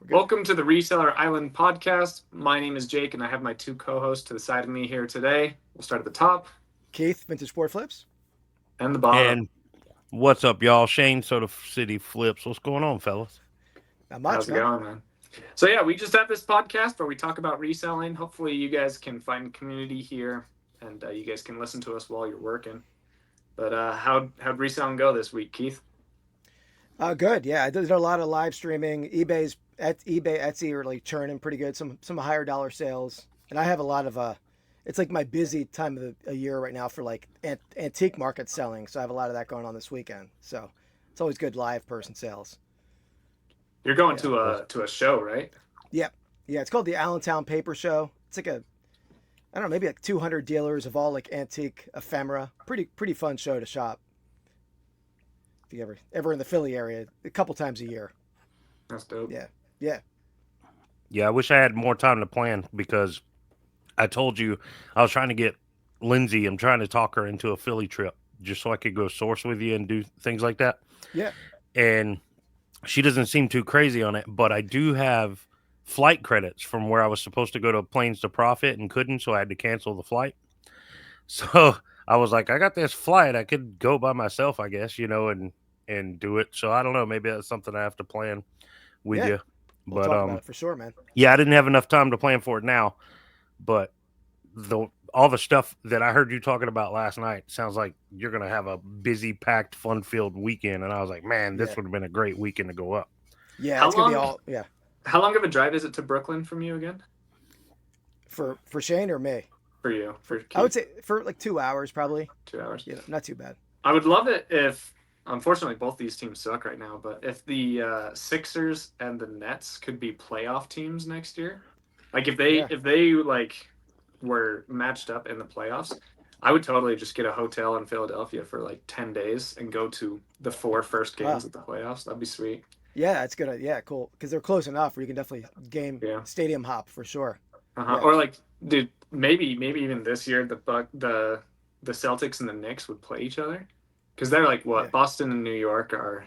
We're good. Welcome to the Reseller Island podcast. My name is Jake, and I have my two co-hosts to the side of me here today. We'll start at the top Keith, Vintage Sport Flips. and the bottom. And what's up, y'all? Shane, Soda City Flips. What's going on, fellas? Not How's much, it man. going, man? So yeah, we just have this podcast where we talk about reselling. Hopefully, you guys can find community here, and you guys can listen to us while you're working. But how'd reselling go this week, Keith? Good. Yeah, I did a lot of live streaming. eBay, Etsy are like churning pretty good. Some higher dollar sales, and I have a lot of It's like my busy time of the a year right now for like antique market selling. So I have a lot of that going on this weekend. So it's always good live person sales. You're going Yeah. to a show, right? Yeah. Yeah. It's called the Allentown Paper Show. It's like I don't know, maybe like 200 dealers of all like antique ephemera. Pretty fun show to shop. If you ever in the Philly area, a couple times a year. That's dope. Yeah. Yeah. Yeah, I wish I had more time to plan because I told you I was trying to get Lindsay. I'm trying to talk her into a Philly trip just so I could go source with you and do things like that. Yeah. And she doesn't seem too crazy on it, but I do have flight credits from where I was supposed to go to Planes to Profit and couldn't, so I had to cancel the flight. So I was like, I got this flight. I could go by myself, I guess, and do it. So I don't know. Maybe that's something I have to plan with Yeah. you. We'll But talk about it for sure, man. yeah, I didn't have enough time to plan for it now. But the all the stuff that I heard you talking about last night sounds like you're gonna have a busy, packed, fun-filled weekend. And I was like, man, this Yeah. would have been a great weekend to go up. Yeah, How it's gonna be long? all yeah. How long of a drive is it to Brooklyn from you again? For Shane or me. For you, for I would Keith, say for like 2 hours probably. 2 hours. You know, not too bad. I would love it if, unfortunately, both these teams suck right now. But if the Sixers and the Nets could be playoff teams next year, like Yeah. if they like were matched up in the playoffs, I would totally just get a hotel in Philadelphia for like 10 days and go to the four first Wow. games of the playoffs. That'd be sweet. Yeah, it's good. Yeah, cool. Because they're close enough where you can definitely game Yeah. stadium hop for sure. Yeah. Or like, dude, maybe even this year the Celtics and the Knicks would play each other because they're like Yeah. what Boston and New York are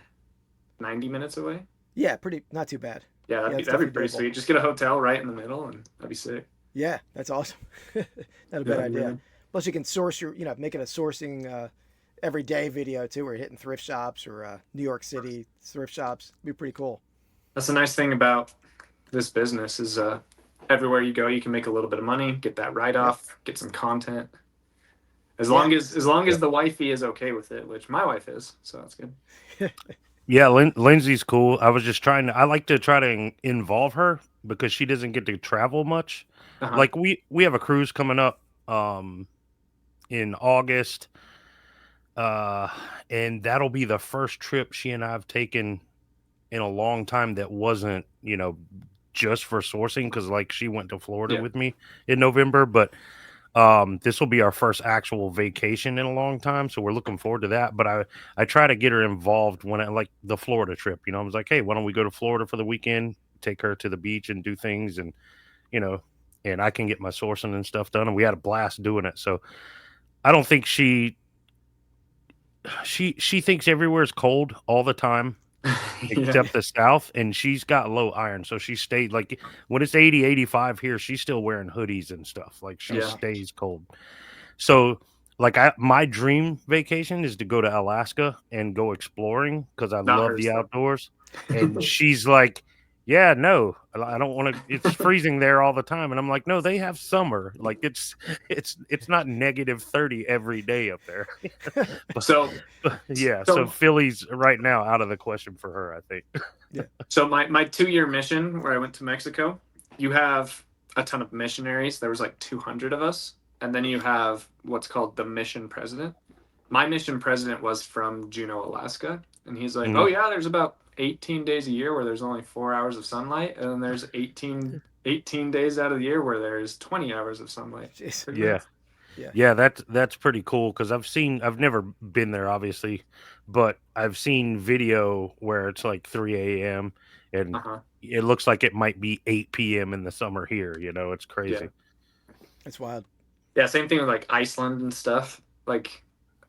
90 minutes away. Yeah, pretty not too bad. Yeah, Yeah, it's that'd be definitely pretty doable. sweet. Just get a hotel right in the middle, and that'd be sick. Yeah, that's awesome. Not a bad Yeah, idea. man. Plus you can source make it a sourcing everyday video too, where you're hitting thrift shops or New York City thrift shops. It'd be pretty cool. That's the nice thing about this business is everywhere you go, you can make a little bit of money, get that write Yep. off, get some content. Yeah. As long as Yep. the wifey is okay with it, which my wife is, so that's good. Yeah, Lindsay's cool. I was just trying to. I like to try to involve her because she doesn't get to travel much. Uh huh. Like we have a cruise coming up in August, uh, and that'll be the first trip she and I have taken in a long time that wasn't just for sourcing because like she went to Florida Yeah. with me in November, but this will be our first actual vacation in a long time, so we're looking forward to that. But I try to get her involved when I like the Florida trip. I was like, hey, why don't we go to Florida for the weekend, take her to the beach and do things, and you know and I can get my sourcing and stuff done, and we had a blast doing it. So I don't think she thinks everywhere is cold all the time Yeah. except the south, and she's got low iron, so she stayed like when it's 80, 85 here, she's still wearing hoodies and stuff, like she Yeah. stays cold. So like my dream vacation is to go to Alaska and go exploring because I Not love hers the though. outdoors. And she's like, yeah, no, I don't want to. It's freezing there all the time, and I'm like, no, they have summer. Like it's not -30 every day up there. but, So yeah, so so Philly's right now out of the question for her, I think. Yeah. so my 2 year mission where I went to Mexico, you have a ton of missionaries. There was like 200 of us, and then you have what's called the mission president. My mission president was from Juneau, Alaska, and he's like, "Oh Mhm. yeah, there's about 18 days a year where there's only 4 hours of sunlight, and then there's 18 days out of the year where there's 20 hours of sunlight. Jeez. Pretty Yeah. nice." Yeah. Yeah, that's pretty cool because I've never been there, obviously, but I've seen video where it's like 3 a.m. Uh and huh. it looks like it might be 8 p.m. in the summer here. It's Yeah. crazy. That's wild. Yeah. Same thing with like Iceland and stuff. Like,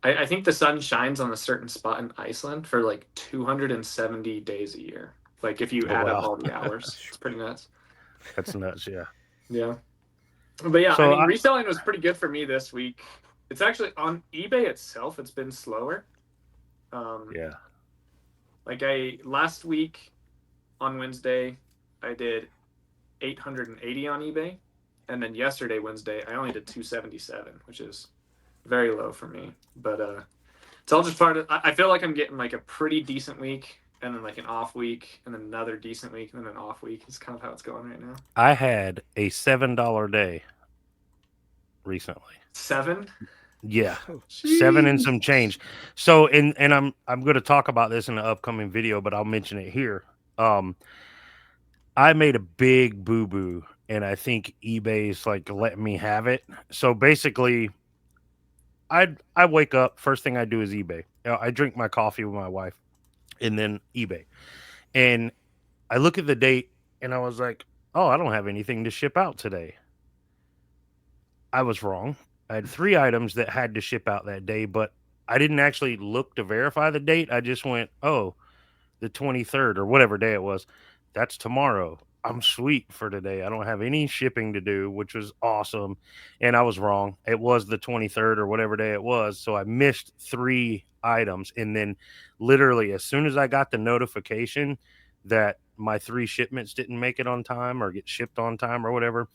I think the sun shines on a certain spot in Iceland for like 270 days a year. Like if you Oh add up wow, all the hours, it's pretty nuts. that's nuts. Yeah. Yeah. But yeah, I So mean, reselling was pretty good for me this week. It's actually on eBay itself, it's been slower. yeah, Like last week on Wednesday, I did 880 on eBay, and then yesterday Wednesday, I only did 277, which is very low for me. But it's all just part of. I feel like I'm getting like a pretty decent week, and then like an off week, and then another decent week, and then an off week. It's kind of how it's going right now. I had a $7 day recently. 7. Yeah, Oh, 7 and Jeez. some change. So, and I'm going to talk about this in the upcoming video, but I'll mention it here. I made a big boo boo, and I think eBay's like letting me have it. So basically, I wake up, first thing I do is eBay. I drink my coffee with my wife, and then eBay, and I look at the date, and I was like, oh, I don't have anything to ship out today. I was wrong. I had 3 items that had to ship out that day, but I didn't actually look to verify the date. I just went, "Oh, the 23rd or whatever day it was. That's tomorrow. I'm sweet for today. I don't have any shipping to do," which was awesome. And I was wrong. It was the 23rd or whatever day it was. So I missed 3 items. And then literally as soon as I got the notification that my 3 shipments didn't make it on time or get shipped on time or whatever,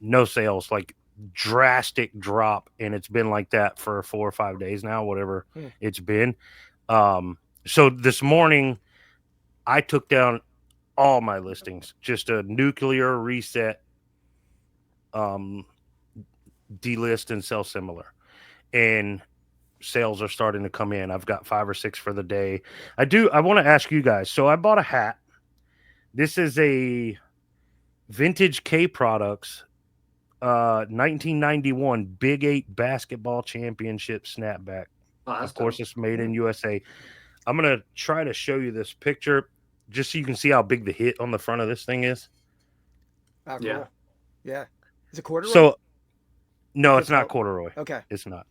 no sales, like drastic drop. And it's been like that for 4 or 5 days now, whatever hmm. it's been. So this morning I took down all my listings, just a nuclear reset, um, delist and sell similar. And sales are starting to come in. I've got 5 or 6 for the day. I want to ask you guys. So I bought a hat. This is a vintage K Products 1991 Big 8 basketball championship snapback. Oh, that's Of course, dope. it's made in USA. I'm going to try to show you this picture just so you can see how big the hit on the front of this thing is. ah, Yeah. cool. Yeah. Is it corduroy? So, no, Good it's not felt. corduroy. Okay. It's not.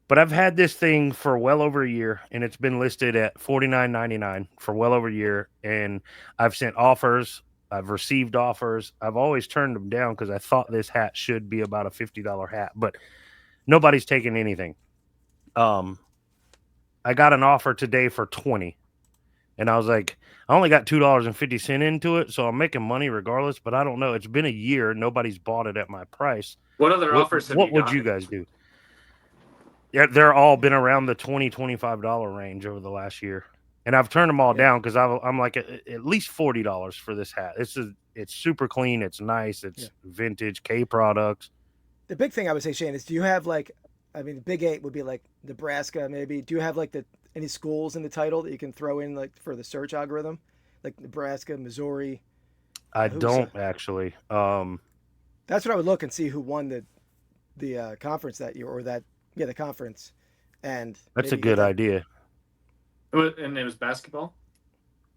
But I've had this thing for well over a year, and it's been listed at $49.99 for well over a year. And I've sent offers. I've received offers. I've always turned them down because I thought this hat should be about a $50 hat, but nobody's taking anything. I got an offer today for 20, and I was like, I only got $2.50 into it, so I'm making money regardless. But I don't know. It's been a year. Nobody's bought it at my price. What other What offers have what you would you gotten? guys do? Yeah, they're all been around the $20-$25 range over the last year, and I've turned them all Yeah. down because I'm like at least $40 for this hat. It's super clean, it's nice, Yeah. it's vintage K Products. The big thing I would say, Shane, is do you have like, I mean, the Big 8 would be like Nebraska, maybe. Do you have like any schools in the title that you can throw in like for the search algorithm, like Nebraska, Missouri? I Who's don't actually. That's what I would look and see who won the conference that year, or the conference, and That's a maybe get good that. idea. And it was basketball.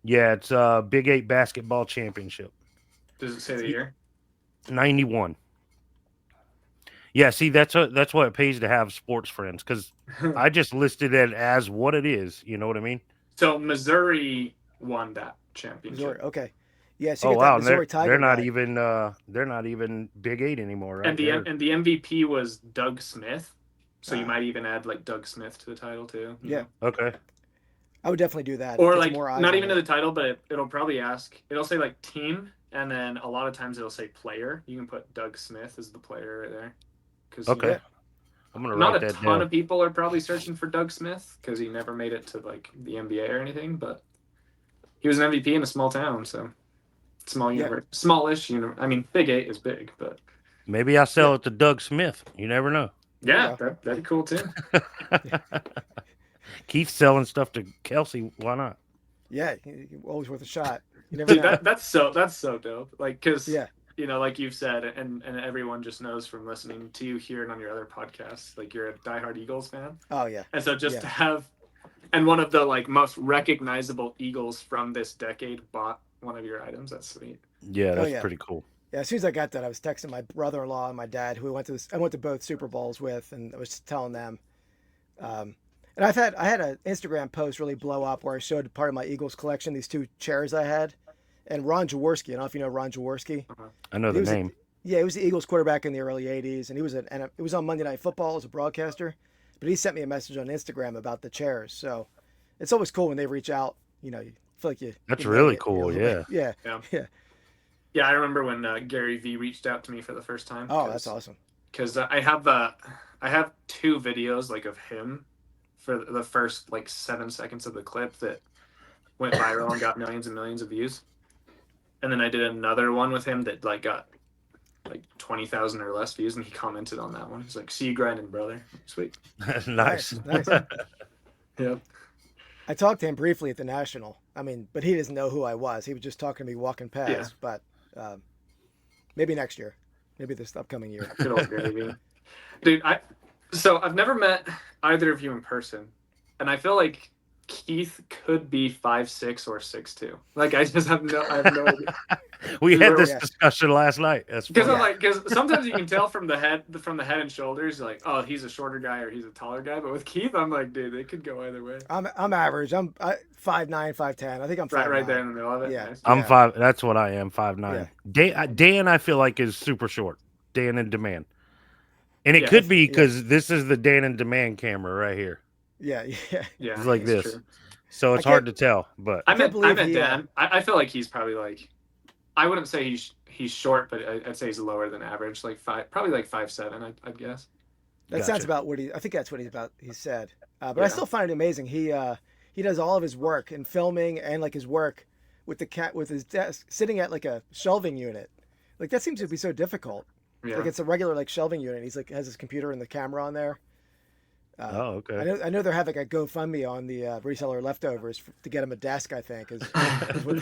Yeah, it's Big 8 basketball championship. Does it say the year? 91. Yeah, see, that's what it pays to have sports friends because I just listed it as what it is. You know what I mean? So Missouri won that Missouri. championship, Okay. Yeah, so Oh you get that wow, and Missouri Tiger guy. they're not even Big 8 anymore, right? and the MVP was Doug Smith. So you Ah, might even add like Doug Smith to the title too. yeah, Okay. I would definitely do that. Or Get some like more eyes not on even to it. the title, but it'll probably ask. It'll say like team, and then a lot of times it'll say player. You can put Doug Smith as the player right there, because Okay. Yeah. I'm gonna not write a that ton down. of people are probably searching for Doug Smith because he never made it to like the NBA or anything, but he was an MVP in a small town, so small Yeah. universe, smallish universe. I mean, Big 8 is big, but Maybe I'll Yeah. sell it to Doug Smith. You never know. There you yeah, go. that'd be cool too. Yeah. Keith selling stuff to Kelsey. Why not? Yeah. Always worth a shot. You never Dude, know. that's so dope. Like, because Yeah. like you've said, and everyone just knows from listening to you here and on your other podcasts, like you're a diehard Eagles fan, Oh yeah. and so just Yeah. to have, and one of the like most recognizable Eagles from this decade bought one of your items. That's sweet. Yeah, Oh that's yeah. pretty cool. Yeah. As soon as I got that, I was texting my brother-in-law and my dad, who I went to both Super Bowls with, and I was telling them. Um, and I had an Instagram post really blow up where I showed part of my Eagles collection, these 2 chairs I had, and Ron Jaworski. I don't know if you know Ron Jaworski, Uh-huh. I know but he the was a name. yeah, he was the Eagles quarterback in the early '80s, and he was and it was on Monday Night Football as a broadcaster. But he sent me a message on Instagram about the chairs, so it's always cool when they reach out. You feel like you That's know really me a cool. little bit. Yeah. Yeah, Yeah. yeah. Yeah, I remember when Gary V reached out to me for the first time Oh, that's awesome. because I have two videos like of him for the first like 7 seconds of the clip that went viral and got millions and millions of views, and then I did another one with him that like got like 20,000 or less views, and he commented on that one. He's like, "See you grinding, brother." Sweet. Nice. Nice. Yeah. I talked to him briefly at the National. I mean, but he doesn't know who I was. He was just talking to me walking Yeah. past. But maybe next year, maybe this upcoming year. Good old Gary V. Dude, I've never met either of you in person, and I feel like Keith could be 5'6" or 6'2". Like I have no idea. We had this Yeah. discussion last night. That's Because funny. I'm like, because sometimes you can tell from the head and shoulders, like, oh, he's a shorter guy or he's a taller guy. But with Keith, I'm like, dude, they could go either way. I'm average. I'm 5'9", 5'10". I think I'm 5'9". Right there in the middle of it. Yeah. Nice. I'm Yeah. five. That's what I am. Yeah. 5'9". Dan, I feel like is super short. Dan in Demand, and it Yeah. could be Yeah. because this is the Dan in Demand camera right here. Yeah. Yeah. Yeah, It's like that's this, true. so it's I hard can't- to tell. But I can't met believe he, Dan. I feel like he's probably like, I wouldn't say he's short, but I'd say he's lower than average, like probably like 5'7". I'd guess. that sounds gotcha. about what he. I think that's what he said. But I Yeah. still find it amazing. He does all of his work in filming and like his work with with his desk sitting at like a shelving unit. Like that seems to be so difficult. Yeah. Like it's a regular like shelving unit. He's like has his computer and the camera on there. Oh, okay. I know they're having a GoFundMe on the reseller leftovers to get him a desk. I think is what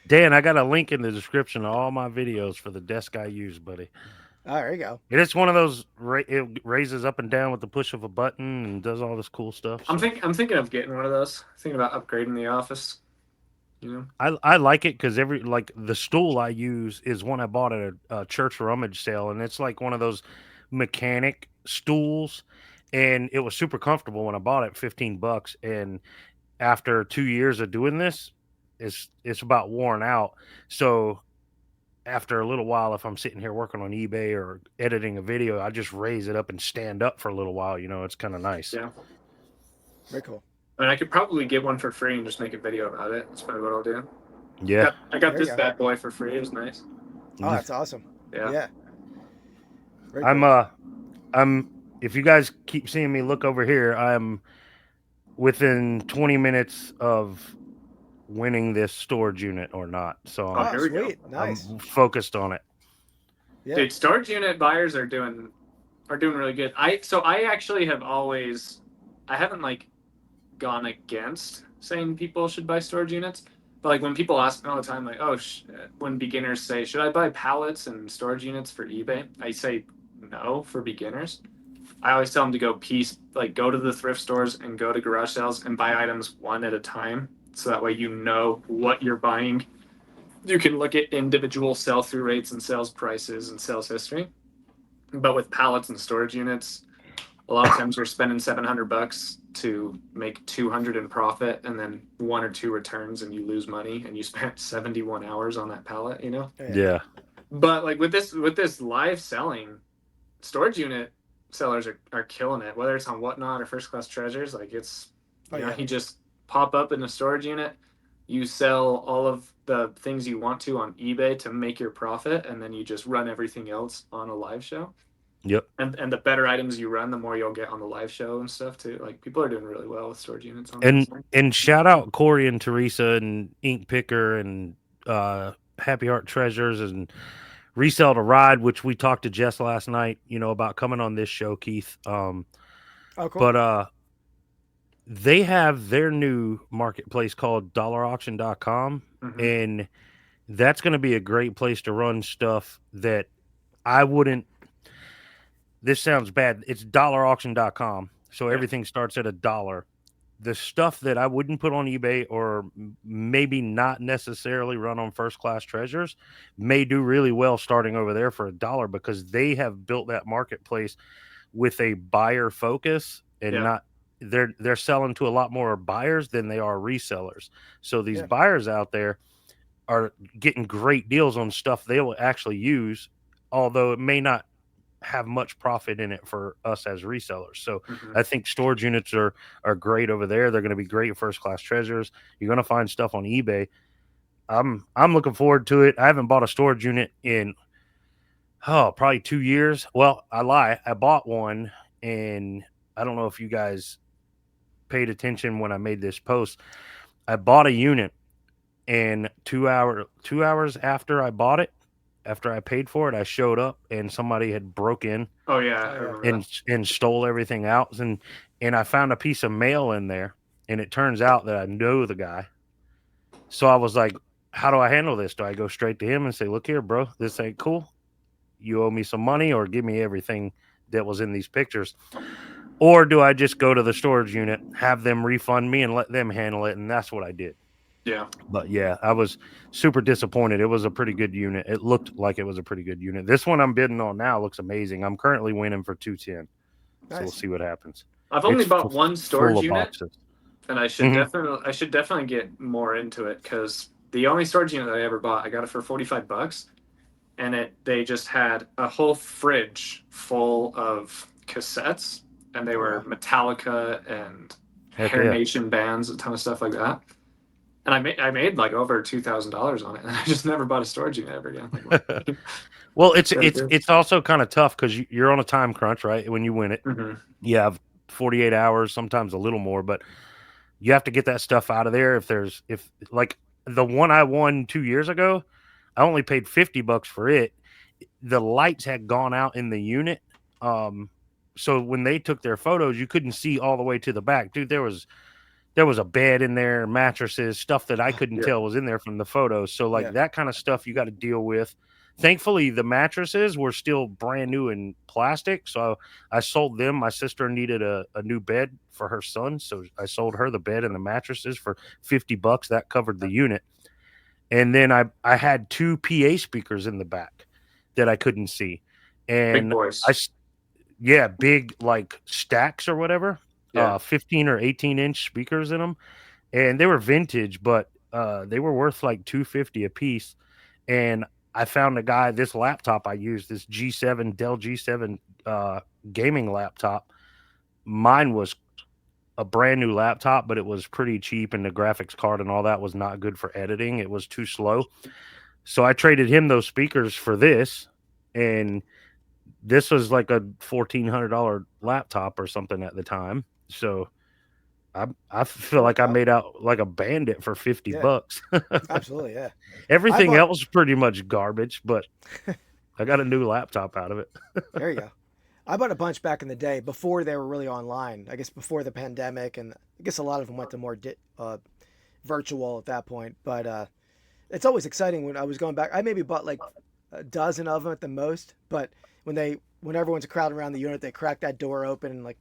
Dan, I got a link in the description of all my videos for the desk I use, buddy. oh, there you go. It is one of those. It raises up and down with the push of a button and does all this cool stuff. I'm so. thinking of getting one of those. Thinking about upgrading the office. You know. I like it because the stool I use is one I bought at a church rummage sale, and it's like one of those mechanic stools, and it was super comfortable when I bought it, $15. And after 2 years of doing this, it's about worn out. So after a little while, if I'm sitting here working on eBay or editing a video, I just raise it up and stand up for a little while. It's kind of nice. Yeah. Very cool. I mean, I could probably get one for free and just make a video about it. That's probably what I'll do. Yeah. I got There this you go. bad boy for free. It was nice. Oh, that's awesome. Yeah. Yeah. Very cool. I'm if you guys keep seeing me look over here, I'm within 20 minutes of winning this storage unit or not. So Oh, Oh, here we go. sweet. Nice. I'm focused on it. Yeah. Dude, storage unit buyers are doing really good. I actually have always, I haven't like gone against saying people should buy storage units, but like when people ask me all the time, like, oh, when beginners say, should I buy pallets and storage units for eBay? I say no for beginners. I always tell them to go to the thrift stores and go to garage sales and buy items one at a time, so that way you know what you're buying. You can look at individual sell-through rates and sales prices and sales history. But with pallets and storage units, a lot of times you're spending $700 to make 200 in profit, and then one or two returns, and you lose money, and you spent 71 hours on that pallet. Yeah. But like with this live selling, storage unit sellers are killing it. Whether it's on Whatnot or First Class Treasures, like you just pop up in a storage unit, you sell all of the things you want to on eBay to make your profit, and then you just run everything else on a live show. Yep. And the better items you run, the more you'll get on the live show and stuff too. Like people are doing really well with storage units on And shout out Corey and Teresa and Ink Picker and Happy Heart Treasures and Resell to Ride, which we talked to Jess last night, about coming on this show, Keith. Oh, cool. But they have their new marketplace called dollarauction.com, and that's going to be a great place to run stuff that I wouldn't. This sounds bad. It's dollarauction.com. So everything starts at $1. The stuff that I wouldn't put on eBay or maybe not necessarily run on First Class Treasures may do really well starting over there for $1 because they have built that marketplace with a buyer focus and not they're selling to a lot more buyers than they are resellers. So these buyers out there, are getting great deals on stuff they will actually use, although it may not have much profit in it for us as resellers. So Hmm. I think storage units are great over there. They're going to be great first class treasures. You're going to find stuff on eBay. I'm looking forward to it. I haven't bought a storage unit in probably 2 years. Well, I lie. I bought one, and I don't know if you guys paid attention when I made this post. I bought a unit, and 2 hours after I bought it, after I paid for it, I showed up and somebody had broke in Oh yeah, Oh I yeah. remember that. and stole everything out, and I found a piece of mail in there, and it turns out that I know the guy. So I was like, how do I handle this? Do I go straight to him and say, look here, bro, this ain't cool. You owe me some money or give me everything that was in these pictures? Or do I just go to the storage unit, have them refund me and let them handle it? And that's what I did. Yeah. But yeah, I was super disappointed. It was a pretty good unit. It looked like it was a pretty good unit. This one I'm bidding on now looks amazing. I'm currently winning for 210. So we'll Nice. see what happens. I've only It's bought one full storage of unit, boxes. and Hmm. I should definitely get more into it because the only storage unit that I ever bought, I got it for $45, and they just had a whole fridge full of cassettes, and they Oh were wow. Metallica and Heck Hair yeah. Nation bands, a ton of stuff like that. And I made like over $2,000 on it, and I just never bought a storage unit ever again. Like, Well, it's very good. it's also kind of tough because you're on a time crunch, right? When you win it, Hmm. you have 48 hours, sometimes a little more, but you have to get that stuff out of there. If like the one I won 2 years ago, I only paid $50 for it. The lights had gone out in the unit. Um, so when they took their photos, you couldn't see all the way to the back. Dude, there was a bed in there, mattresses, stuff that I couldn't Yeah. tell was in there from the photos. So like Yeah. that kind of stuff you got to deal with. Thankfully, the mattresses were still brand new in plastic, so I sold them. My sister needed a new bed for her son, so I sold her the bed and the mattresses for $50. That covered the unit. And then I had two PA speakers in the back that I couldn't see, Big and I boys. s- yeah, big like stacks or whatever, Yeah. 15 or 18-inch speakers in them, and they were vintage, but they were worth like 250 a piece. And I found a guy. This laptop I used, this G7 Dell G7 gaming laptop. Mine was a brand new laptop, but it was pretty cheap, and the graphics card and all that was not good for editing. It was too slow. So I traded him those speakers for this, and this was like a $1,400 laptop or something at the time. So I feel Oh like I wow. made out like a bandit for 50 Yeah. bucks. Absolutely. Yeah. I Everything bought. else pretty much garbage, but I got a new laptop out of it. There you go. I bought a bunch back in the day before they were really online. I guess before the pandemic, and I guess a lot of them went to more virtual at that point. But it's always exciting when I was going back. I maybe bought like a dozen of them at the most. But when everyone's crowding around the unit, they crack that door open, and like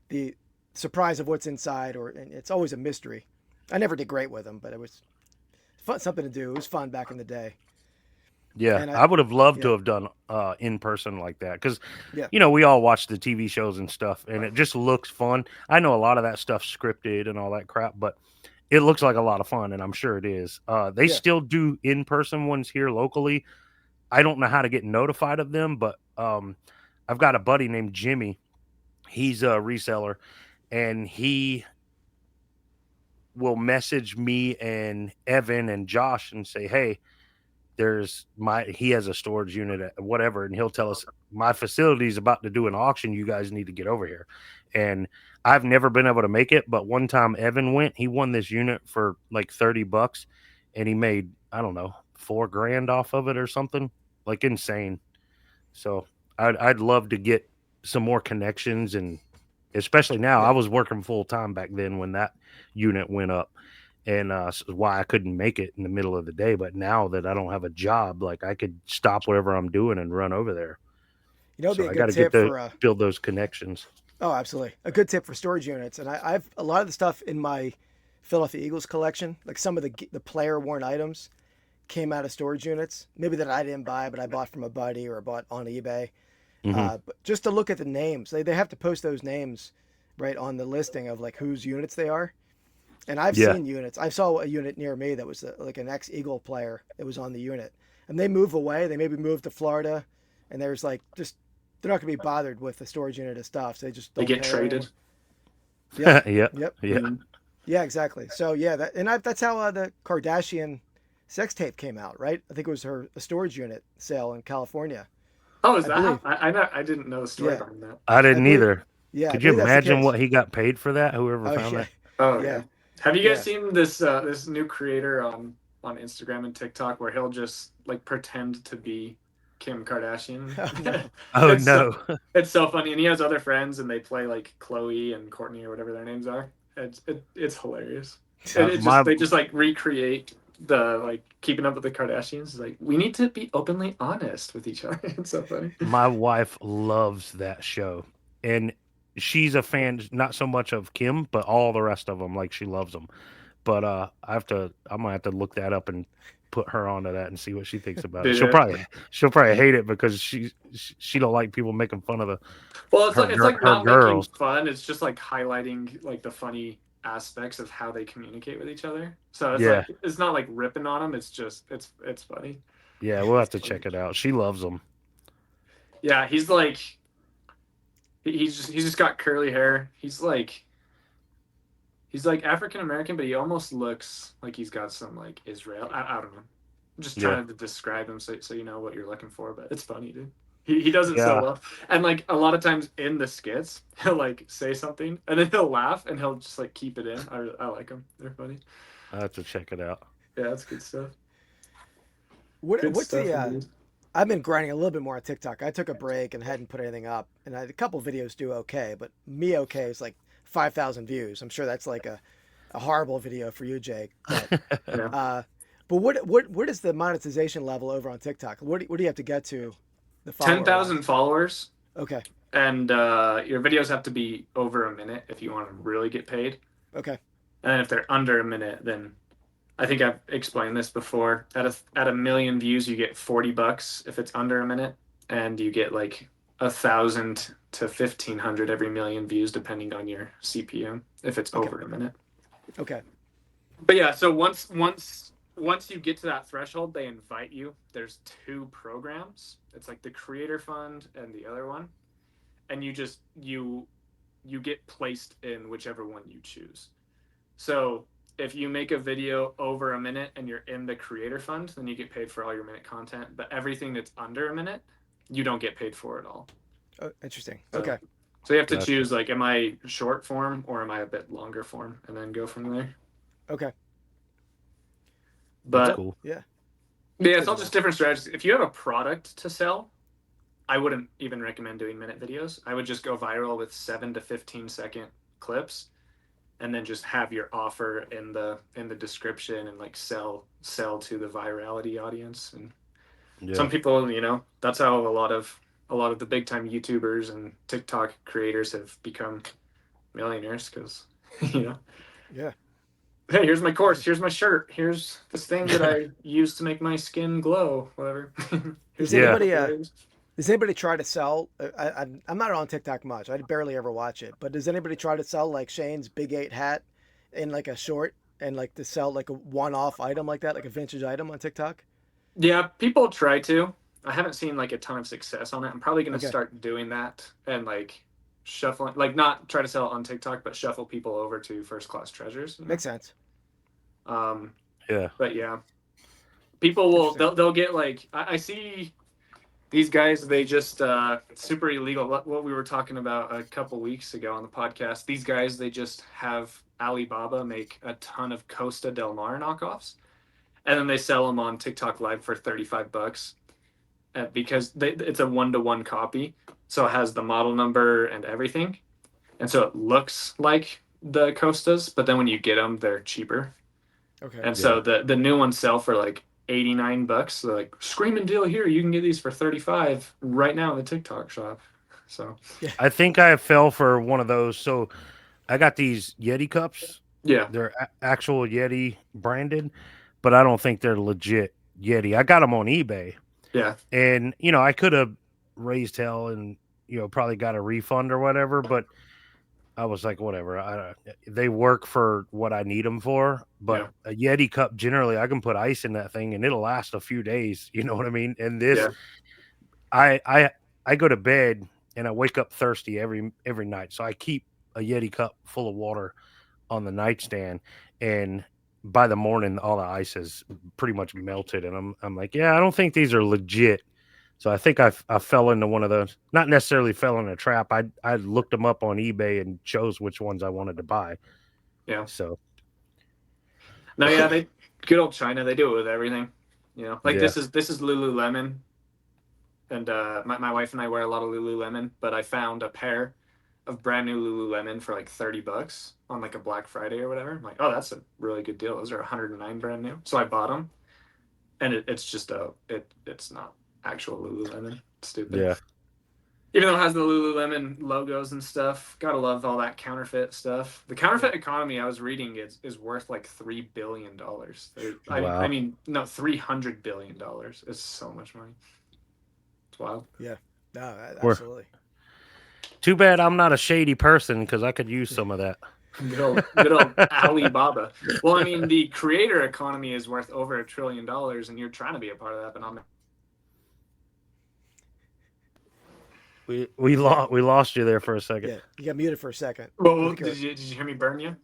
the surprise of what's inside, or and it's always a mystery. I never did great with them, but it was fun, something to do. It was fun back in the day. Yeah, And I I would have loved to yeah have done in person like that because yeah we all watch the TV shows and stuff, and it just looks fun. I know a lot of that stuff's scripted and all that crap, but it looks like a lot of fun, and I'm sure it is. They yeah still do in person ones here locally. I don't know how to get notified of them, but I've got a buddy named Jimmy. He's a reseller, and he will message me and Evan and Josh and say, "Hey, he has a storage unit at whatever," and he'll tell us my facility is about to do an auction. You guys need to get over here. And I've never been able to make it, but one time Evan went, he won this unit for like $30, and he made, I don't know, 4 grand off of it or something, like insane. So I'd love to get some more connections, and especially now I yeah. was working full time back then when that unit went up, and why I couldn't make it in the middle of the day. But now that I don't have a job, like I could stop whatever I'm doing and run over there. It'd So be a I got good to get tip to for build those connections. oh, absolutely. A good tip for storage units. And I've a lot of the stuff in my Philadelphia Eagles collection, like some of the player worn items, came out of storage units. Maybe that I didn't buy, but I bought from a buddy or I bought on eBay. Hmm. But just to look at the names, they have to post those names right on the listing of like whose units they are. And I've Yeah. seen units. I saw a unit near me that was like an ex-Eagle player that was on the unit, and they move away. They maybe move to Florida, and there's like just they're not gonna be bothered with the storage unit of stuff. So they just They don't get pay it traded. anymore. Yep, Yeah. yep, Yeah. Mhm. yeah, exactly. So yeah, that's how the Kardashian sex tape came out, right? I think it was her a storage unit sale in California, Oh, is I that how? believe. I didn't know the story Yeah, behind that. I I didn't believe. either. Yeah, I Could you believe that's the imagine case. what he got paid for that? Whoever Oh found yeah, that? Oh yeah, yeah. Have you guys yeah. seen this new creator on Instagram and TikTok where he'll just like pretend to be Kim Kardashian? Oh no. Oh it's so no. it's so funny, and he has other friends, and they play like Chloe and Courtney or whatever their names are. It's hilarious. It My just they just like recreate the like keeping up with the Kardashians. It's like we need to be openly honest with each other. It's so funny. my wife loves that show, and she's a fan, not so much of Kim, but all the rest of them. Like she loves them. But I'm gonna have to look that up and put her onto that and see what she thinks about it. Dude, She'll probably hate it because she don't like people making fun of the well, it's like her not making girls. fun. It's just like highlighting like the funny aspects of how they communicate with each other. So it's Yeah, like it's not like ripping on them. It's just it's funny. yeah, we'll have It's to funny. check it out. She loves them. Yeah, he's like he's just got curly hair. He's like African American, but he almost looks like he's got some like Israel. I don't know. I'm just Yeah, trying to describe him so you know what you're looking for, but it's funny, dude. He does it so yeah, well. And like a lot of times in the skits, he'll like say something and then he'll laugh and he'll just like keep it in. I like them. They're funny. I will have to check it out. Yeah, that's good stuff. Good What's the stuff indeed. I've been grinding a little bit more on TikTok. I took a break and hadn't put anything up, and I had a couple videos do okay, but me okay is like 5,000 views. I'm sure that's like a horrible video for you, Jake. Yeah. Uh, but what is the monetization level over on TikTok? What do you have to get to the follower 10,000 wise? followers Okay, and your videos have to be over a minute if you want to really get paid. okay, And then if they're under a minute, then I think I've explained this before. At a million views, you get $40 if it's under a minute, and you get like 1,000 to 1,500 every million views, depending on your CPM. If it's okay, over a minute. okay, But yeah, so once you get to that threshold, they invite you. There's two programs. It's like the Creator Fund and the other one, and you get placed in whichever one you choose. So if you make a video over a minute and you're in the creator fund, then you get paid for all your minute content. But everything that's under a minute, you don't get paid for at all. oh, interesting. So, Okay, so you have to Gotcha. choose like, am I short form or am I a bit longer form, and then go from there. okay, That's But cool. cool. Yeah, yeah, it's good all to know. just different strategies. If you have a product to sell, I wouldn't even recommend doing minute videos. I would just go viral with 7 to 15 second clips, and then just have your offer in the description and like sell to the virality audience. And Yeah, some people, that's how a lot of the big time YouTubers and TikTok creators have become millionaires, because you know Yeah. hey, here's my course, here's my shirt, here's this thing that I use to make my skin glow, whatever. Here's Does the yeah. anybody makeup that I use. does anybody try to sell? I'm not on TikTok much. I barely ever watch it. But does anybody try to sell like Shane's Big Eight hat in like a short and like to sell like a one-off item like that, like a vintage item on TikTok? Yeah, people try to. I haven't seen like a ton of success on it. I'm probably gonna Okay, start doing that and like shuffling, like not try to sell it on TikTok, but shuffle people over to first class treasures. makes sense. Um, Yeah. but yeah, people will Interesting. they'll get like I see these guys. They just super illegal. What we were talking about a couple weeks ago on the podcast. These guys, they just have Alibaba make a ton of Costa Del Mar knockoffs, and then they sell them on TikTok Live for $35, because it's a one-to-one copy, so it has the model number and everything, and so it looks like the Costas, but then when you get them, they're cheaper, Okay. and Yeah. so the new ones sell for like $89. So like, screaming deal here, you can get these for 35 right now in the TikTok shop. So Yeah. I think I fell for one of those. So I got these Yeti cups. yeah, They're actual Yeti branded, but I don't think they're legit Yeti. I got them on eBay, yeah, and I could have raised hell and probably got a refund or whatever. But I was like, whatever. They work for what I need them for, but Yeah. a Yeti cup generally, I can put ice in that thing and it'll last a few days. You know what I mean? And this, Yeah. I I I go to bed and I wake up thirsty every night, so I keep a Yeti cup full of water on the nightstand, and by the morning, all the ice is pretty much melted, and I'm like, yeah, I don't think these are legit. So I think I fell into one of those. Not necessarily fell in a trap. I looked them up on eBay and chose which ones I wanted to buy. Yeah. So No, yeah, they good old China. They do it with everything. Like yeah, this is Lululemon, and my wife and I wear a lot of Lululemon. But I found a pair of brand new Lululemon for like $30 on like a Black Friday or whatever. I'm like, oh, that's a really good deal. Those are 109 brand new. So I bought them, and it's just it's not actual Lululemon. It's stupid. yeah. Even though it has the Lululemon logos and stuff, gotta love all that counterfeit stuff. The counterfeit economy I was reading is worth like $3 billion. I Wow. mean, no, $300 billion. It's so much money. It's wild. Yeah. No, We're absolutely. too bad I'm not a shady person because I could use some of that. Good old Alibaba. Well, I mean, the creator economy is worth over $1 trillion, and you're trying to be a part of that, but not. We lost you there for a second. Yeah. You got muted for a second. I Well, think you're- did you hear me burn you?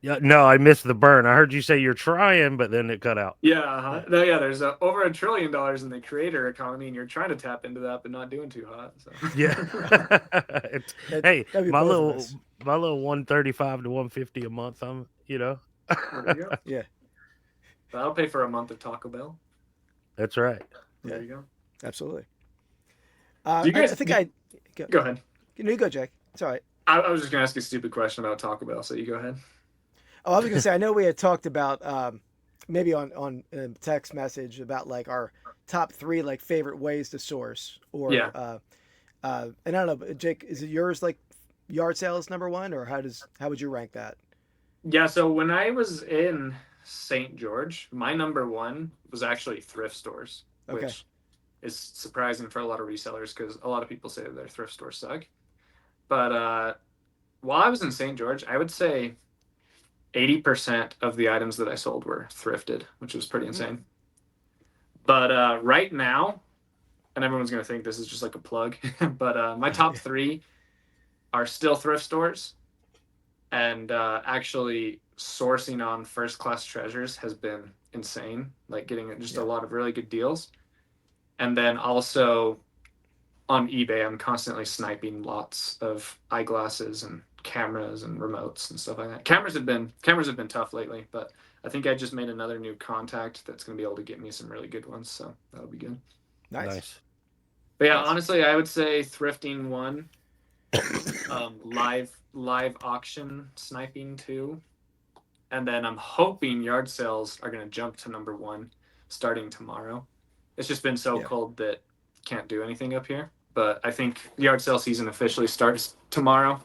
Yeah, no, I missed the burn. I heard you say you're trying, but then it cut out. Yeah, Yeah. no, yeah. There's over $1 trillion in the creator economy, and you're trying to tap into that, but not doing too hot. So. Yeah. Hey, that'd be my both of little us. my little 135 to 150 a month. There you go. Yeah. That'll pay for a month of Taco Bell. That's right. There Yeah. you go. Absolutely. Do you guys I think go ahead? No, you go, Jake. It's all right. I was just gonna ask a stupid question about Taco Bell, so you go ahead. Oh, I was gonna say I know we had talked about maybe on text message about like our top three like favorite ways to source or Yeah. And I don't know, Jake, is it yours like yard sales number one or how would you rank that? Yeah. So when I was in St. George, my number one was actually thrift stores, Okay. which is surprising for a lot of resellers because a lot of people say that their thrift stores suck. But while I was in St. George, I would say 80% of the items that I sold were thrifted, which was pretty insane. But right now, and everyone's going to think this is just like a plug, but my top three are still thrift stores. And actually, sourcing on first class treasures has been insane, like getting just a lot of really good deals. And then also on eBay, I'm constantly sniping lots of eyeglasses and cameras and remotes and stuff like that. Cameras have been tough lately, but I think I just made another new contact that's going to be able to get me some really good ones, so that'll be good. Nice. But yeah, Nice. honestly, I would say thrifting one, live auction sniping two, and then I'm hoping yard sales are going to jump to number one starting tomorrow. It's just been so cold that can't do anything up here. But I think yard sale season officially starts tomorrow,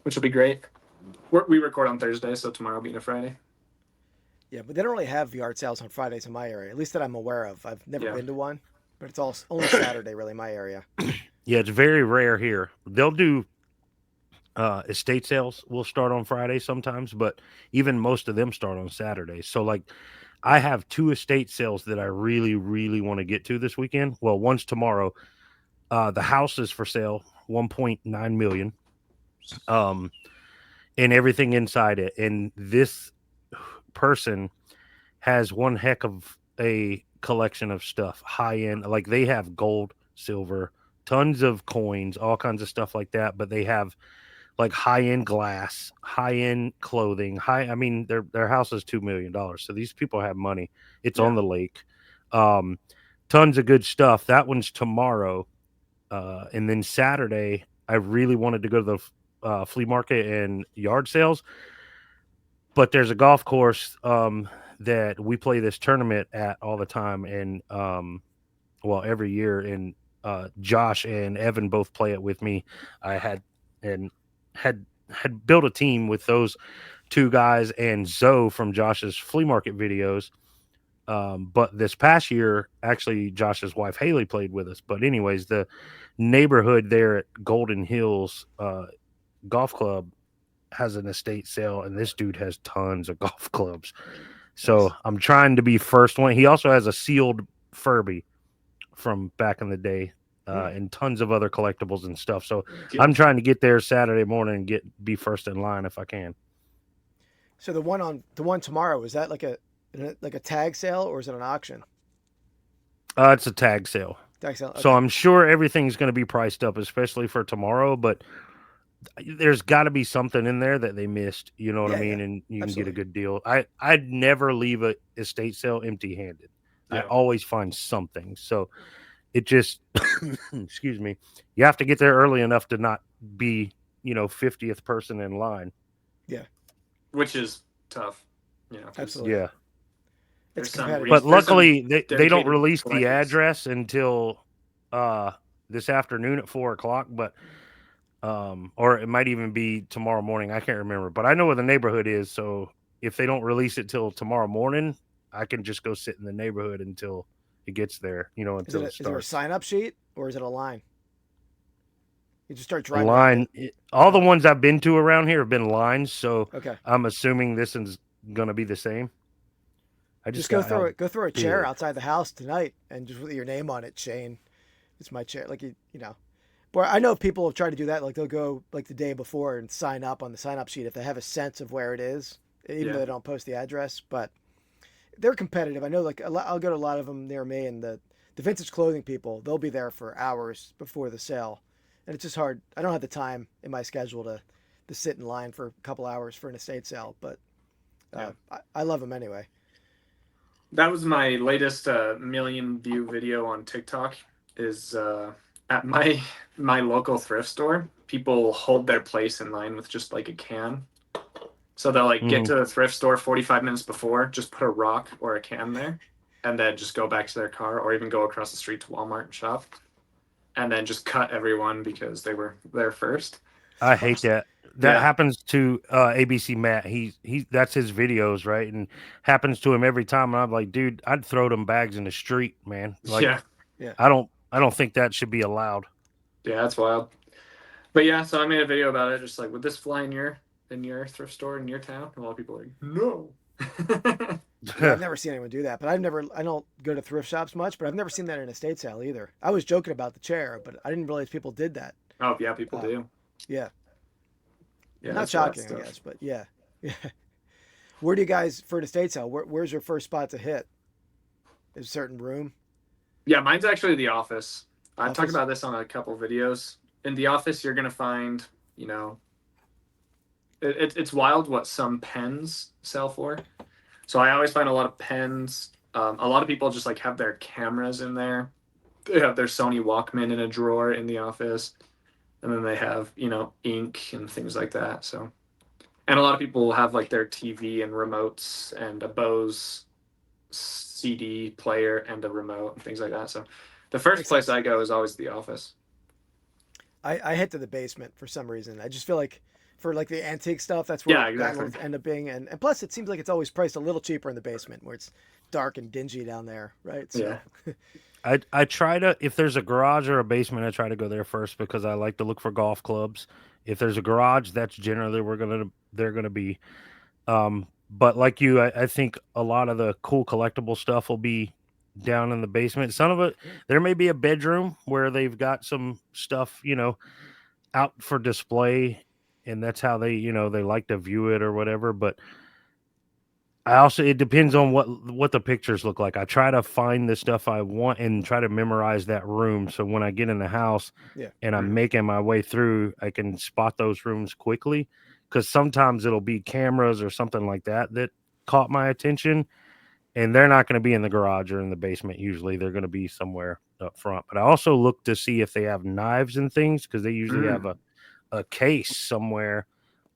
which will be great. We record on Thursday, so tomorrow being a Friday. Yeah, but they don't really have yard sales on Fridays in my area, at least that I'm aware of. I've never been to one, but it's only Saturday really in my area. Yeah, it's very rare here. They'll do estate sales will start on Friday sometimes, but even most of them start on Saturdays. So like I have two estate sales that I really, really want to get to this weekend. Well, one's tomorrow. The house is for sale, 1.9 million. And everything inside it. And this person has one heck of a collection of stuff, high end. Like they have gold, silver, tons of coins, all kinds of stuff like that. But they have like high end glass, high end clothing. I mean, their house is $2 million. So these people have money. It's on the lake. Tons of good stuff. That one's tomorrow. And then Saturday, I really wanted to go to the flea market and yard sales, but there's a golf course that we play this tournament at all the time, and well, every year. And Josh and Evan both play it with me. I had built a team with those two guys and Zoe from Josh's flea market videos. But this past year, actually, Josh's wife Haley played with us. But anyways, the neighborhood there at Golden Hills Golf Club has an estate sale, and this dude has tons of golf clubs. So I'm trying to be first one. He also has a sealed Furby from back in the day, and tons of other collectibles and stuff. So I'm trying to get there Saturday morning and be first in line if I can. So the one tomorrow, is that like a tag sale or is it an auction? It's a tag sale. Tag sale. Okay. So I'm sure everything's going to be priced up, especially for tomorrow. But there's got to be something in there that they missed. You know what I mean? And you can get a good deal. I'd never leave a estate sale empty-handed. I always find something. So it just, excuse me, you have to get there early enough to not be, 50th person in line. Yeah. Which is tough. Absolutely. Yeah. It's competitive. But luckily, they don't release the address until this afternoon at 4:00. But or it might even be tomorrow morning. I can't remember. But I know where the neighborhood is. So if they don't release it till tomorrow morning, I can just go sit in the neighborhood until it gets there. Until it starts. Is there a sign-up sheet or is it a line? You just start driving. Line. All the ones I've been to around here have been lines. So okay. I'm assuming this is going to be the same. I just go throw a chair outside the house tonight and just with your name on it, Shane. It's my chair. Like But I know people have tried to do that. Like they'll go like the day before and sign up on the sign-up sheet if they have a sense of where it is, even though they don't post the address. But they're competitive. I know. Like I'll go to a lot of them near me, and the vintage clothing people, they'll be there for hours before the sale, and it's just hard. I don't have the time in my schedule to sit in line for a couple hours for an estate sale, but I love them anyway. That was my latest million view video on TikTok. Is at my local thrift store, people hold their place in line with just like a can. So they'll get to the thrift store 45 minutes before, just put a rock or a can there, and then just go back to their car, or even go across the street to Walmart and shop, and then just cut everyone because they were there first. I hate that. That happens to ABC Matt. He that's his videos, right? And happens to him every time. And I'm like, dude, I'd throw them bags in the street, man. Like, yeah. I don't think that should be allowed. Yeah, that's wild. But so I made a video about it, just like, would this fly in your thrift store in your town? And a lot of people are like, no. I've never seen anyone do that, but I don't go to thrift shops much, but I've never seen that in an estate sale either. I was joking about the chair, but I didn't realize people did that. Oh yeah, people do. Yeah. Yeah, not shocking, I guess, but yeah. Where do you guys, for an estate sale, where's your first spot to hit? Is a certain room? Yeah, mine's actually the office. I've talked about this on a couple videos. In the office, you're gonna find, it's wild what some pens sell for. So I always find a lot of pens. A lot of people just like have their cameras in there. They have their Sony Walkman in a drawer in the office. And then they have, ink and things like that. So, and a lot of people have like their TV and remotes and a Bose CD player and a remote and things like that. So the first place I go is always the office. I hit to the basement for some reason. I just feel like for like the antique stuff, that's where that will end up being. And plus it seems like it's always priced a little cheaper in the basement where it's dark and dingy down there, right? So. Yeah. I try to, if there's a garage or a basement, I try to go there first because I like to look for golf clubs. If there's a garage, that's generally they're gonna be. But like you, I think a lot of the cool collectible stuff will be down in the basement. Some of it, there may be a bedroom where they've got some stuff, out for display, and that's how they like to view it or whatever. But it depends on what the pictures look like. I try to find the stuff I want and try to memorize that room. So when I get in the house and I'm making my way through, I can spot those rooms quickly. Because sometimes it'll be cameras or something like that caught my attention. And they're not going to be in the garage or in the basement. Usually they're going to be somewhere up front. But I also look to see if they have knives and things because they usually have a case somewhere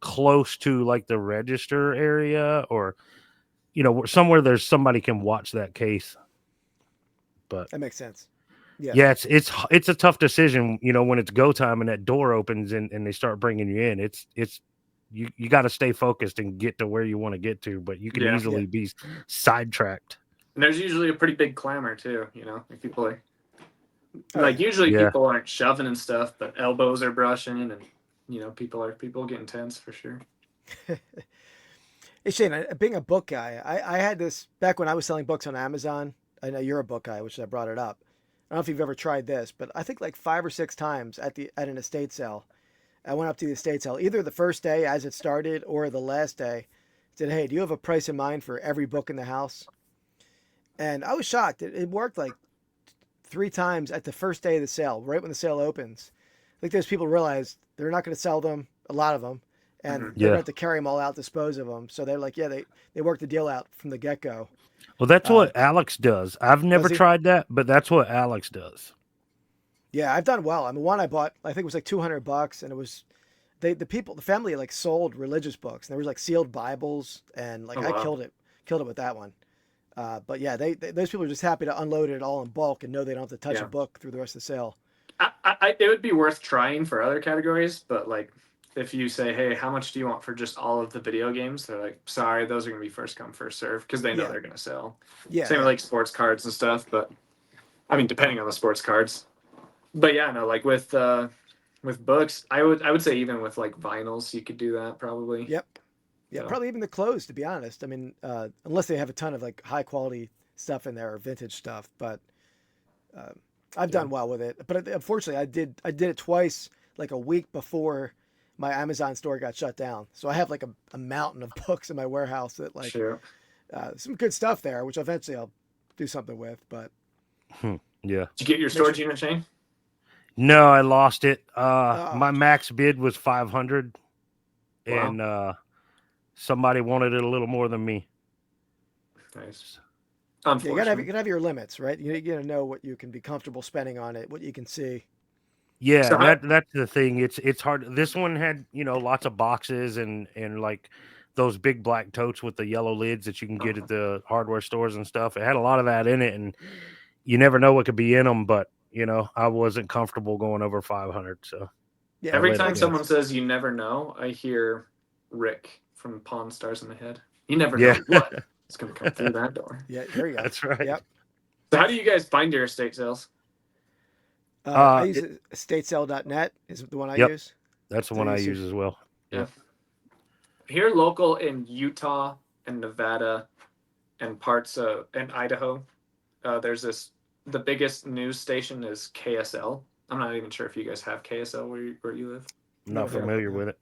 close to like the register area or somewhere there's somebody can watch that case. But that makes sense. Yeah, it's a tough decision, when it's go time and that door opens and they start bringing you in. It's you got to stay focused and get to where you want to get to, but you can easily be sidetracked. And there's usually a pretty big clamor too, like people usually people aren't shoving and stuff, but elbows are brushing and people get intense for sure. Hey Shane, being a book guy, I had this back when I was selling books on Amazon. I know you're a book guy, which is I brought it up. I don't know if you've ever tried this, but I think like 5 or 6 times at an estate sale, I went up to the estate sale either the first day as it started or the last day. Said, "Hey, do you have a price in mind for every book in the house?" And I was shocked. It worked like 3 times at the first day of the sale, right when the sale opens. I think those people realize they're not going to sell them, a lot of them, and Mhm. they're going to Yeah. have to carry them all out, dispose of them. So they're like, yeah, they work the deal out from the get go. Well, that's Uh, what Alex does. I've does never he? tried that, but that's what Alex does. Yeah, I've done well. I mean, one I bought, I think it was like $200, and it was the family like sold religious books, and there was like sealed Bibles, and like Oh I wow. killed it with that one. But yeah, those people are just happy to unload it all in bulk and know they don't have to touch a Yeah. book through the rest of the sale. It would be worth trying for other categories, but like if you say, "Hey, how much do you want for just all of the video games?" They're like, "Sorry, those are gonna be first come first serve," because they know Yeah, they're gonna sell. yeah, Same with yeah, like sports cards and stuff, but I mean, depending on the sports cards. But yeah, no, like with books, I would say even with like vinyls, you could do that probably. yep. Yeah, So probably even the clothes, to be honest. I mean, unless they have a ton of like high quality stuff in there or vintage stuff. But uh, I've yeah, done well with it. But unfortunately, I did it twice, like a week before my Amazon store got shut down. So I have like a mountain of books in my warehouse that like sure. some good stuff there, which eventually I'll do something with. But Hmm. Yeah. Did you get your make sure. storage unit, Shane? No, I lost it. Oh, My max bid was 500, Wow, and somebody wanted it a little more than me. nice. yeah, you Unfortunately, gotta have your limits, right? You gotta know what you can be comfortable spending on it, what you can see. Yeah, so and how, that's the thing. It's hard. This one had, lots of boxes and like those big black totes with the yellow lids that you can get at the hardware stores and stuff. It had a lot of that in it, and you never know what could be in them. But I wasn't comfortable going over 500, so Yeah, I every let it time makes go. someone sense. says you never know, I hear Rick from Pawn Stars in my head. You never Yeah, know what is going to come through that door. Yeah, there you go. that's right. Yep. So how do you guys find your estate sales? I use It, estatesale.net is the one I yep, use. that's the So one I you see, use as well. Yeah, Yep. here local in Utah and Nevada and parts of and Idaho, there's this. The biggest news station is KSL. I'm not even sure if you guys have KSL where you live. I'm never not heard of it. familiar No. with it.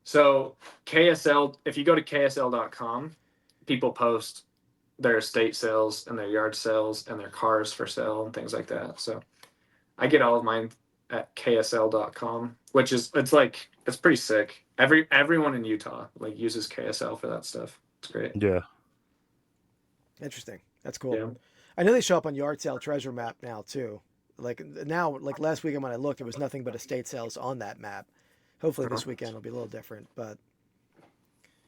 So KSL, if you go to KSL.com, people post their estate sales and their yard sales and their cars for sale and things like that. So I get all of mine at KSL.com, which is it's pretty sick. Everyone in Utah like uses KSL for that stuff. It's great. Yeah. Interesting. That's cool. Yeah. I know they show up on Yard Sale Treasure Map now too. Like now, like last weekend when I looked, there was nothing but estate sales on that map. Hopefully Uh-huh. this weekend will be a little different. But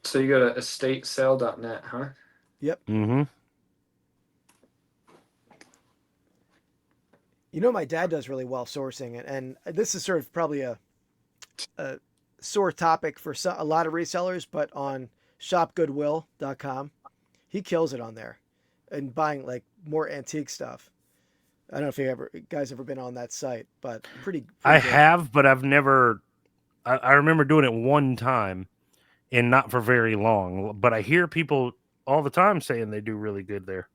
So you go to estatesale.net, huh? yep. Mm-hmm. My dad does really well sourcing it, and this is sort of probably a sore topic for a lot of resellers. But on shopgoodwill.com, he kills it on there, and buying like more antique stuff. I don't know if guys ever been on that site, but I pretty good. have, but I've never. I remember doing it one time, and not for very long. But I hear people all the time saying they do really good there.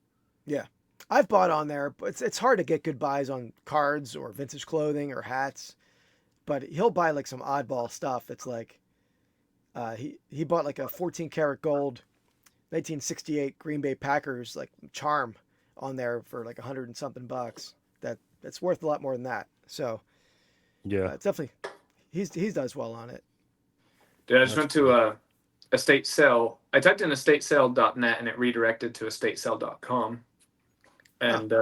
Yeah. I've bought on there, but it's hard to get good buys on cards or vintage clothing or hats. But he'll buy like some oddball stuff. It's like he bought like a 14 karat gold 1968 Green Bay Packers like charm on there for like 100 and something bucks. That's worth a lot more than that. So Yeah, it's definitely he does well on it. Dude, I just that's went to cool. estate sale. I typed in estatesale.net and it redirected to estatesale.com. Oh, And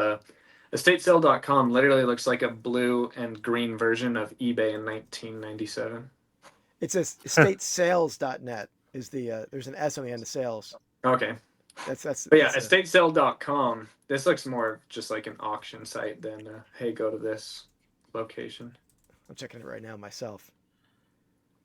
estatesale.com literally looks like a blue and green version of eBay in 1997. it says estatesales.net is there's an S on the end of sales. Okay. But yeah, That's a estatesale.com. This looks more just like an auction site than, hey, go to this location. I'm checking it right now myself.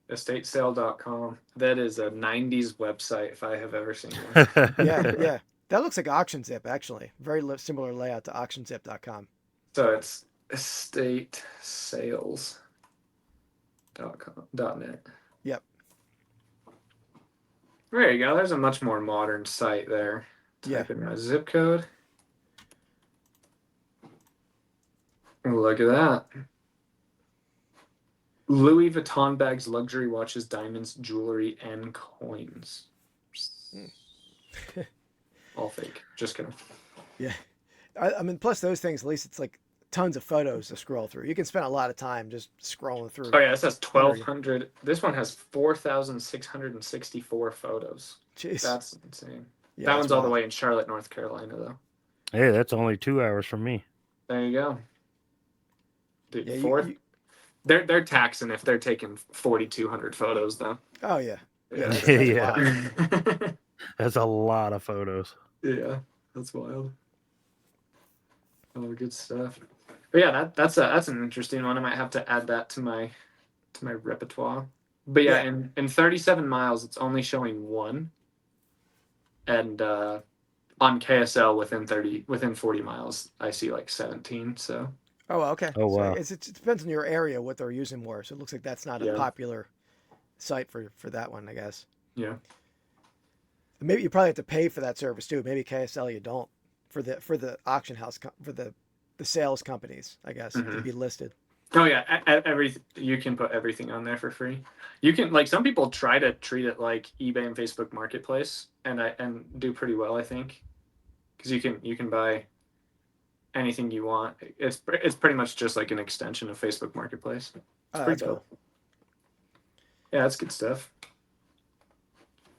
Estatesale.com. That is a 90s website if I have ever seen one. Yeah, yeah. That looks like AuctionZip actually. Very similar layout to auctionzip.com. So it's estatesales.com .net. Yep. There you go. There's a much more modern site there. Type in my zip code. Look at that. Louis Vuitton bags, luxury watches, diamonds, jewelry, and coins. All fake. Just kidding. Yeah. I mean, plus those things, at least it's like tons of photos to scroll through. You can spend a lot of time just scrolling through. Oh yeah, this has 1,200. This one has 4,664 photos. Jeez. That's insane. Yeah, that one's all wild. the way in Charlotte, North Carolina, though. Hey, that's only 2 hours from me. There you go. Dude, Yeah, they're taxing if they're taking 4,200 photos, though. Oh yeah. Yeah. Yeah. That's a lot of photos. Yeah, that's wild. Oh, good stuff. But yeah, that's an interesting one. I might have to add that to my repertoire. But yeah, in 37 miles, it's only showing one, and on KSL within 40 miles, I see like 17. So. Oh, okay. Oh, wow. So it depends on your area what they're using more. So it looks like that's not a popular site for that one, I guess. Yeah. Maybe you probably have to pay for that service too. Maybe KSL you don't for the auction house for the sales companies, I guess, to be listed. Oh yeah, you can put everything on there for free. You can, like, some people try to treat it like eBay and Facebook Marketplace, and do pretty well, I think, because you can buy anything you want. It's pretty much just like an extension of Facebook Marketplace. It's pretty dope. Cool. Yeah, that's good stuff.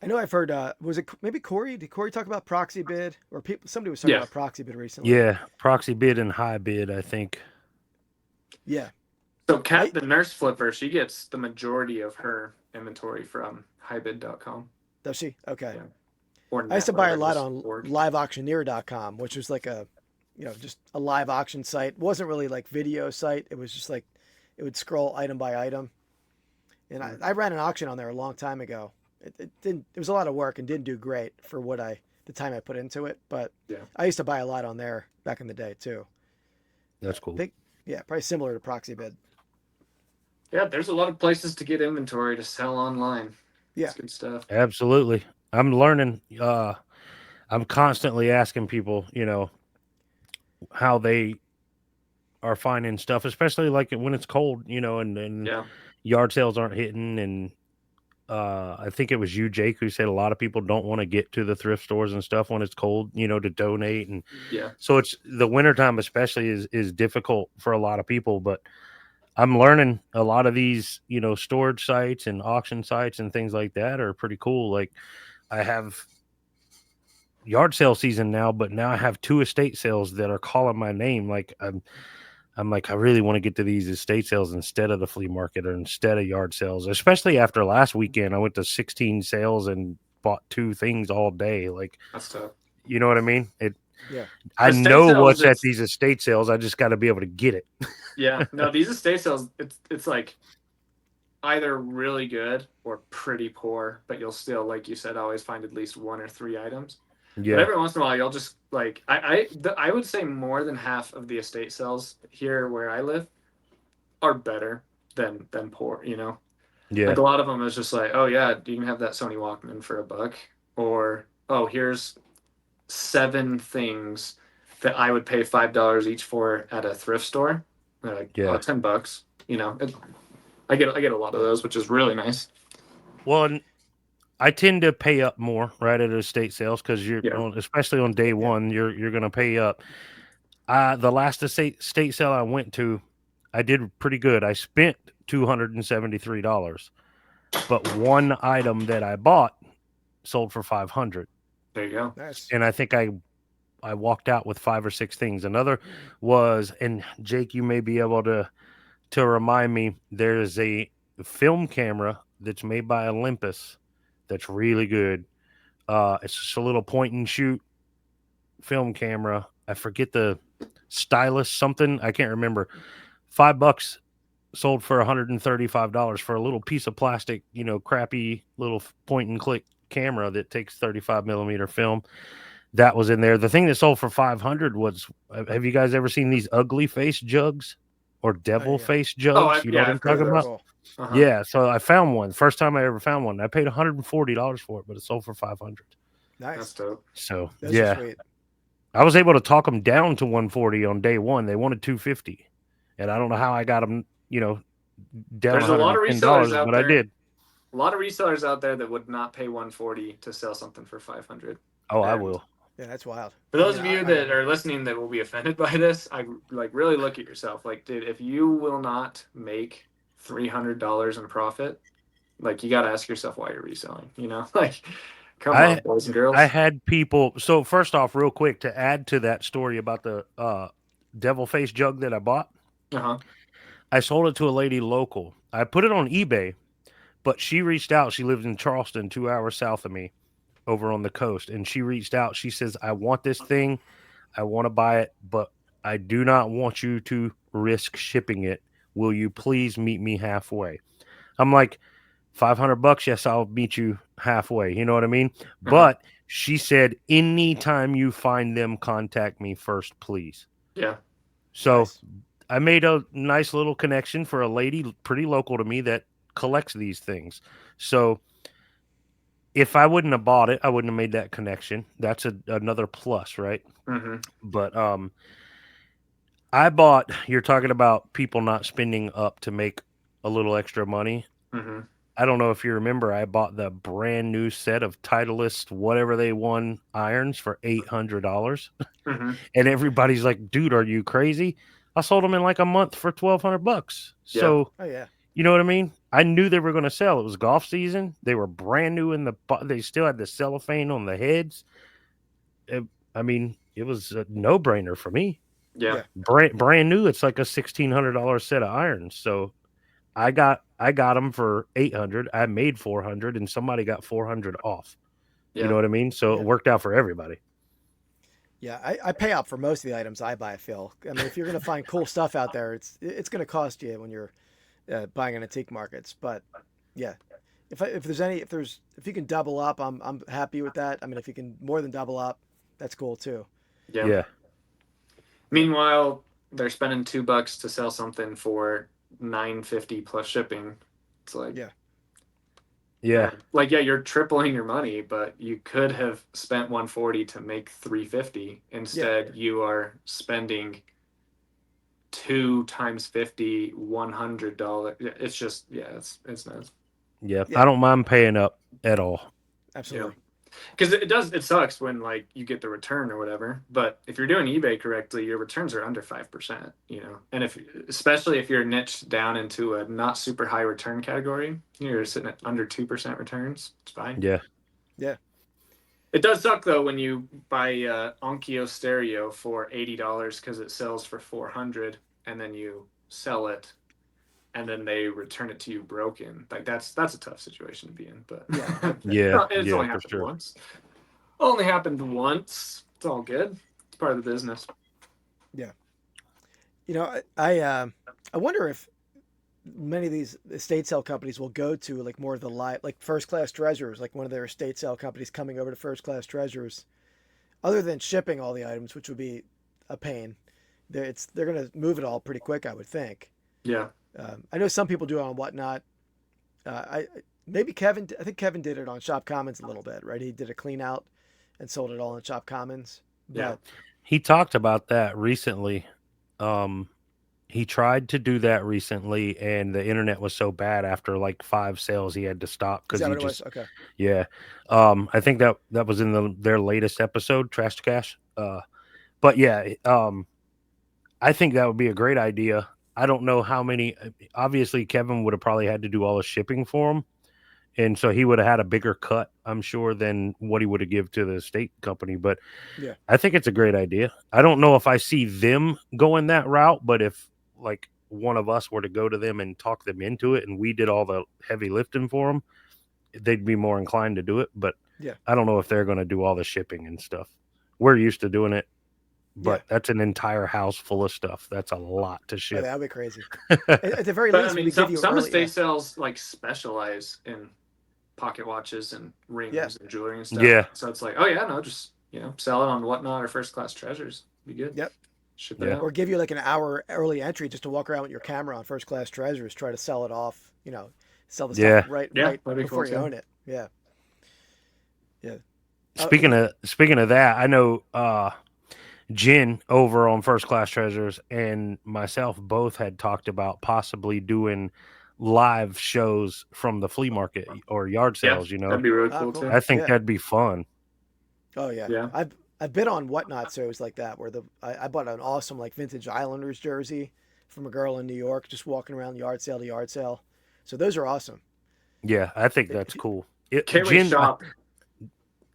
I know I've heard. Was it maybe Corey? Did Corey talk about proxy bid, or somebody was talking about proxy bid recently? Yeah, proxy bid and high bid, I think. Yeah. So Kat, the nurse flipper, she gets the majority of her inventory from highbid.com. Does she? Okay. Yeah. Or I used to buy a lot on liveauctioneer.com, which was like just a live auction site. It wasn't really like video site. It was just like it would scroll item by item. And I ran an auction on there a long time ago. It didn't. It was a lot of work and didn't do great for the time I put into it. But I used to buy a lot on there back in the day too. That's cool. Probably similar to proxy bid. Yeah, there's a lot of places to get inventory to sell online. Yeah, that's good stuff. Absolutely. I'm learning. I'm constantly asking people, how they are finding stuff, especially like when it's cold, and yard sales aren't hitting. And I think it was you, Jake, who said a lot of people don't want to get to the thrift stores and stuff when it's cold, to donate. And so it's the wintertime especially is difficult for a lot of people. But I'm learning a lot of these, storage sites and auction sites and things like that are pretty cool. Like I have yard sale season now, but now I have 2 estate sales that are calling my name. Like I'm like, I really want to get to these estate sales instead of the flea market or instead of yard sales, especially after last weekend. I went to 16 sales and bought 2 things all day. Like, that's tough. You know what I mean? Yeah. I know what's at these estate sales. I just got to be able to get it. Yeah. No, these estate sales, it's like either really good or pretty poor, but you'll still, like you said, always find at least 1 or 3 items. Yeah. But every once in a while, you'll just like I would say more than half of the estate sales here where I live are better than poor. Yeah. Like a lot of them is just like, oh yeah, you can have that Sony Walkman for $1, or oh, here's 7 things that I would pay $5 each for at a thrift store. They're like, oh, $10. I get a lot of those, which is really nice. Well, I tend to pay up more right at estate sales because especially on day one, you're going to pay up. The last estate sale I went to, I did pretty good. I spent $273, but one item that I bought sold for $500. There you go. Nice. And I think I walked out with 5 or 6 things. Another was, and Jake, you may be able to remind me, there's a film camera that's made by Olympus that's really good. It's just a little point and shoot film camera. I forget the stylus something. I can't remember. $5 sold for $135 for a little piece of plastic, crappy little point and click camera that takes 35 millimeter film. That was in there. The thing that sold for $500 was, have you guys ever seen these ugly face jugs? or devil yeah. face Oh, jugs. You know what I'm I've heard talking of about? those. Cool. Uh-huh. Yeah. So I found one. First time I ever found one. I paid $140 for it, but it sold for 500. That's Nice. dope. So Those are yeah, sweet. I was able to talk them down to 140 on day one. They wanted 250, and I don't know how I got them. Down There's a lot of resellers $110, out but I there. did. A lot of resellers out there that would not pay 140 to sell something for 500. Oh, I And will. Yeah, that's wild. for I those mean, of you that are listening that will be offended by this, I like really look at yourself. Like, dude, if you will not make $300 in profit, like you got to ask yourself why you're reselling. Like, come on, I boys and I girls. had people. So first off, real quick, to add to that story about the devil face jug that I bought, Uh huh. I sold it to a lady local. I put it on eBay, but she reached out. She lives in Charleston, 2 hours south of me, over on the coast, and she reached out. She says, "I want this thing. I want to buy it, but I do not want you to risk shipping it. Will you please meet me halfway?" I'm like, $500. Yes, I'll meet you halfway. You know what I mean? Uh huh. But she said, anytime you find them, contact me first, please. Yeah. So nice. I made a nice little connection for a lady pretty local to me that collects these things. So if I wouldn't have bought it, I wouldn't have made that connection. That's another plus, right? Mm-hmm. But I bought. You're talking about people not spending up to make a little extra money. Mm-hmm. I don't know if you remember, I bought the brand new set of Titleist, whatever they won irons for $800. Mm-hmm. And everybody's like, dude, are you crazy? I sold them in like a month for $1,200. Yeah. So, Oh yeah. you know what I mean? I knew they were going to sell. It was golf season. They were brand new they still had the cellophane on the heads. It, I mean, it was a no brainer for me. Yeah. Yeah. Brand new. It's like a $1,600 set of irons. So, I got them for 800. I made 400 and somebody got 400 off. You know Yeah. what I mean? So Yeah. it worked out for everybody. Yeah, I pay up for most of the items I buy, Phil. I mean, if you're going to find cool stuff out there, it's going to cost you when you're buying in antique markets. But yeah, if you can double up, I'm happy with that. I mean, if you can more than double up, that's cool too. Yeah. Yeah. Meanwhile, they're spending $2 to sell something for 950 plus shipping. It's like, Yeah. Yeah. man, like yeah, you're tripling your money, but you could have spent 140 to make 350. Instead, you are spending 2 times 50, $100. It's just it's nuts. Yeah. Yeah, I don't mind paying up at all. Yeah. absolutely. Because it sucks when like you get the return or whatever, but if you're doing eBay correctly, your returns are under 5%, and if especially if you're niched down into a not super high return category, you're sitting at under 2% returns. It's fine. Yeah. Yeah. It does suck though when you buy Onkyo stereo for $80 because it sells for 400, and then you sell it and then they return it to you broken. Like that's a tough situation to be in. But Yeah. Yeah. it's Yeah, only for happened sure. once. Only happened once. It's all good. It's part of the business. Yeah. I wonder if many of these estate sale companies will go to like more of the live, like first class treasurers, like one of their estate sale companies coming over to first class treasurers, other than shipping all the items, which would be a pain. They're going to move it all pretty quick, I would think. Yeah. I know some people do it on Whatnot. I maybe Kevin. I think Kevin did it on Shop Commons a little bit, right? He did a clean out and sold it all in Shop Commons. Yeah. But He talked about that recently. Um, he tried to do that recently, and the internet was so bad after like 5 sales, he had to stop is because that he what it was? just, Okay. yeah. I think that was in their latest episode, Trash to Cash. But yeah, I think that would be a great idea. I don't know how many. Obviously, Kevin would have probably had to do all the shipping for him, and so he would have had a bigger cut, I'm sure, than what he would have give to the state company. But Yeah. I think it's a great idea. I don't know if I see them going that route, but if like one of us were to go to them and talk them into it, and we did all the heavy lifting for them, they'd be more inclined to do it. But Yeah. I don't know if they're going to do all the shipping and stuff. We're used to doing it, Yeah. but that's an entire house full of stuff. That's a lot to Oh, ship. that would be crazy. At the very But I least, mean, we give you some early. estate sales like specialize in pocket watches and rings Yeah. and jewelry and stuff. Yeah. So it's like, oh yeah, no, just sell it on Whatnot or first class treasures. Be good. Yep. ship it Yeah. out. or give you like an hour early entry just to walk around with your camera on first class treasures, try to sell it off, sell the stuff Yeah. right That'd be cool before you too. own it. Yeah. Yeah. Speaking of that, I know Jen over on First Class Treasures and myself both had talked about possibly doing live shows from the flea market or yard Yeah, sales. that'd be really Ah, cool cool. too. I think Yeah. that'd be fun. Oh yeah. Yeah. I've been on whatnot shows like that where I bought an awesome like vintage Islanders jersey from a girl in New York just walking around yard sale to yard sale. So those are awesome. Yeah, I think that's If cool. K-Way Jen, Shop.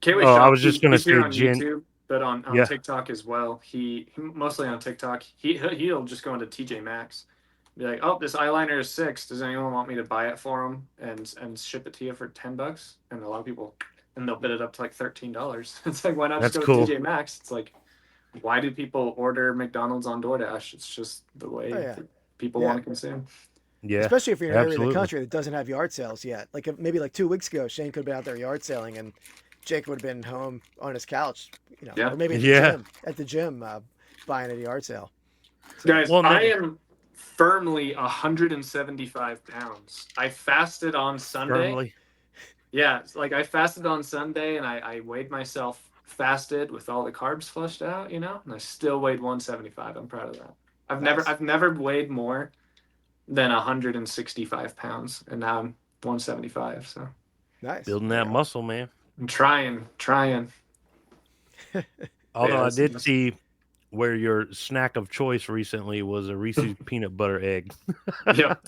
K-Way oh, I Shop. was just gonna He's here say on Jen. YouTube, but on Yeah, TikTok as well. He mostly on TikTok. He'll just go into TJ Maxx, be like, "Oh, this eyeliner is 6. Does anyone want me to buy it for him and ship it to you for $10?" And a lot of people, and they'll bid it up to like $13. It's like, why not just that's go to cool. TJ Maxx? It's like, why do people order McDonald's on DoorDash? It's just the Oh way yeah. that people Yeah. want to consume. Yeah, Especially if you're in an area of the absolutely. country that doesn't have yard sales yet. Like maybe like 2 weeks ago, Shane could have been out there yard selling, and Jake would have been home on his couch, Yeah, or maybe Yeah. at the gym, buying at a yard sale. So guys, Well, I then am firmly 175 pounds. I fasted on Sunday. firmly. Yeah, it's like I fasted on Sunday and I weighed myself fasted with all the carbs flushed out, and I still weighed 175. I'm proud of that. nice, I've never weighed more than 165 pounds, and now I'm 175. So nice. Building There that you go. muscle, man. I'm trying. But Although yeah, I this did is, see where your snack of choice recently was a Reese's peanut butter egg. yep.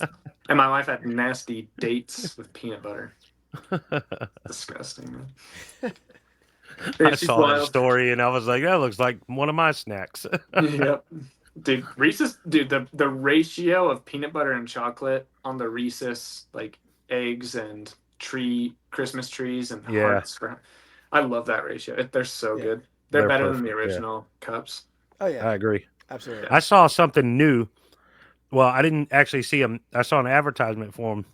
And my wife had nasty dates with peanut butter. Disgusting, man. Yeah, I she's saw that wild. story and I was like, that looks like one of my snacks. Yep. Dude, Reese's, dude, the ratio of peanut butter and chocolate on the Reese's like eggs and Christmas trees and Yeah, hearts I love that ratio. They're so Yeah. good. They're they're better than the perfect. Yeah, original cups. Oh yeah. I agree. Absolutely. Yeah. I saw something new. Well, I didn't actually see them. I saw an advertisement for them.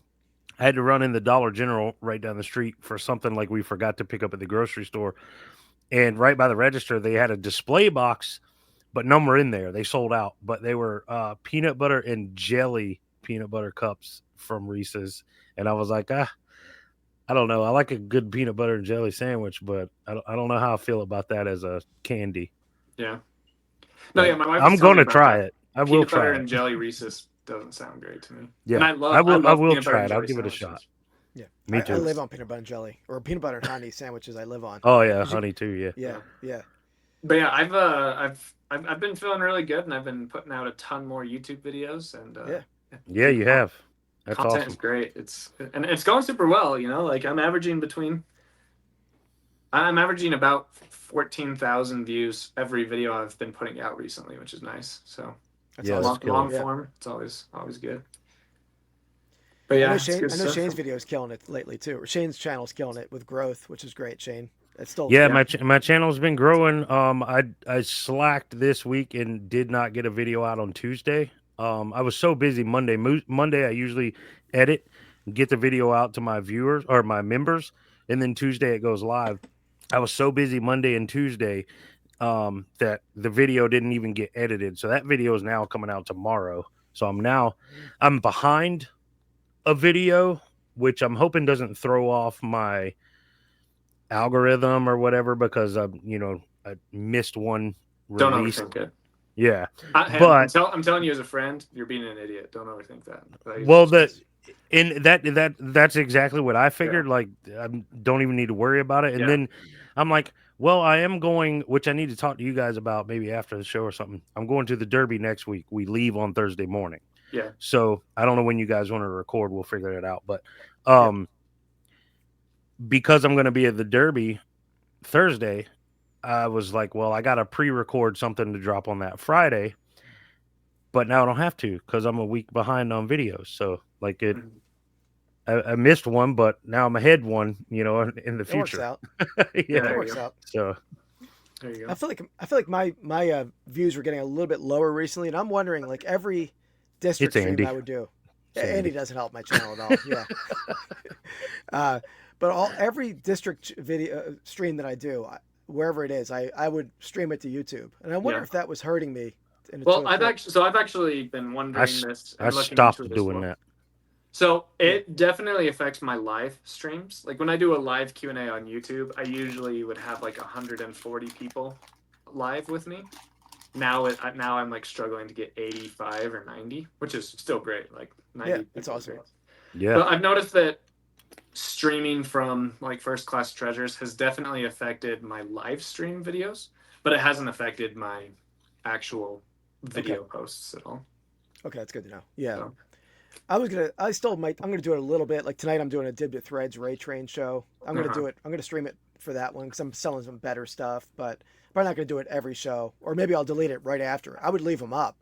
I had to run in the Dollar General right down the street for something like we forgot to pick up at the grocery store. And right by the register, they had a display box, but none were in there. They sold out, but they were peanut butter and jelly peanut butter cups from Reese's. And I was like, I don't know. I like a good peanut butter and jelly sandwich, but I don't know how I feel about that as a candy. Yeah. No, yeah, But my wife was I'm telling going me to about try that. it. I will Peanut butter try and it. jelly Reese's doesn't sound great to me. And Yeah, I I love will peanut butter try and it. I'll give it a jelly shot. sandwiches. Yeah. Me I too. live on peanut butter and jelly or peanut butter and honey sandwiches. I live on. Oh yeah, 'Cause you- honey too. Yeah. yeah. Yeah. But yeah, I've been feeling really good, and I've been putting out a ton more YouTube videos, and Yeah. Yeah, you have. That's content awesome. is great. It's going super well. Like I'm averaging about 14,000 views every video I've been putting out recently, which is nice. So That's Yeah, awesome. that's killer. long Yeah. form, it's always good. But yeah, it's good I know stuff. Shane's video is killing it lately too. Or Shane's channel's killing it with growth, which is great. Shane, it's still Yeah, Yeah. my channel's been growing. I slacked this week and did not get a video out on Tuesday. I was so busy Monday. Monday I usually edit, get the video out to my viewers or my members, and then Tuesday it goes live. I was so busy Monday and Tuesday that the video didn't even get edited. So that video is now coming out tomorrow. So I'm behind a video, which I'm hoping doesn't throw off my algorithm or whatever because I missed one Don't release. overthink it. Yeah, I'm but telling you as a friend, you're being an idiot. Don't overthink that. Like, well, just- that's exactly what I figured. Like, I don't even need to worry about it. And Yeah. then I'm like, well, I am going, which I need to talk to you guys about maybe after the show or something. I'm going to the Derby next week. We leave on Thursday morning. Yeah. So I don't know when you guys want to record. We'll figure it out. But because I'm going to be at the Derby Thursday, I was like, well, I got to pre-record something to drop on that Friday. But now I don't have to because I'm a week behind on videos. So like I missed one, but now I'm ahead one, in the it works future. out. Yeah, It there works you go. out. So There you go. I feel like my views were getting a little bit lower recently, and I'm wondering like every district It's stream Andy. I would do. It's Andy Andy. doesn't help my channel at all. Yeah. But every district video stream that I do, wherever it is, I would stream it to YouTube, and I wonder Yeah. if that was hurting me Well, I've actually been wondering this I and looking into stopped it as doing well. that. So it definitely affects my live streams. Like when I do a live Q&A on YouTube, I usually would have like 140 people live with me. Now I'm like struggling to get 85 or 90, which is still great. Like 90 that's people is awesome. great. Yeah. But I've noticed that streaming from like First Class Treasures has definitely affected my live stream videos, but it hasn't affected my actual video posts at all. Okay, that's good to know. Yeah. So, I'm gonna do it a little bit. Like tonight, I'm doing a Dib to Threads Ray Train show. I'm gonna do it. I'm gonna stream it for that one because I'm selling some better stuff. But I'm probably not gonna do it every show, or maybe I'll delete it right after. I would leave them up,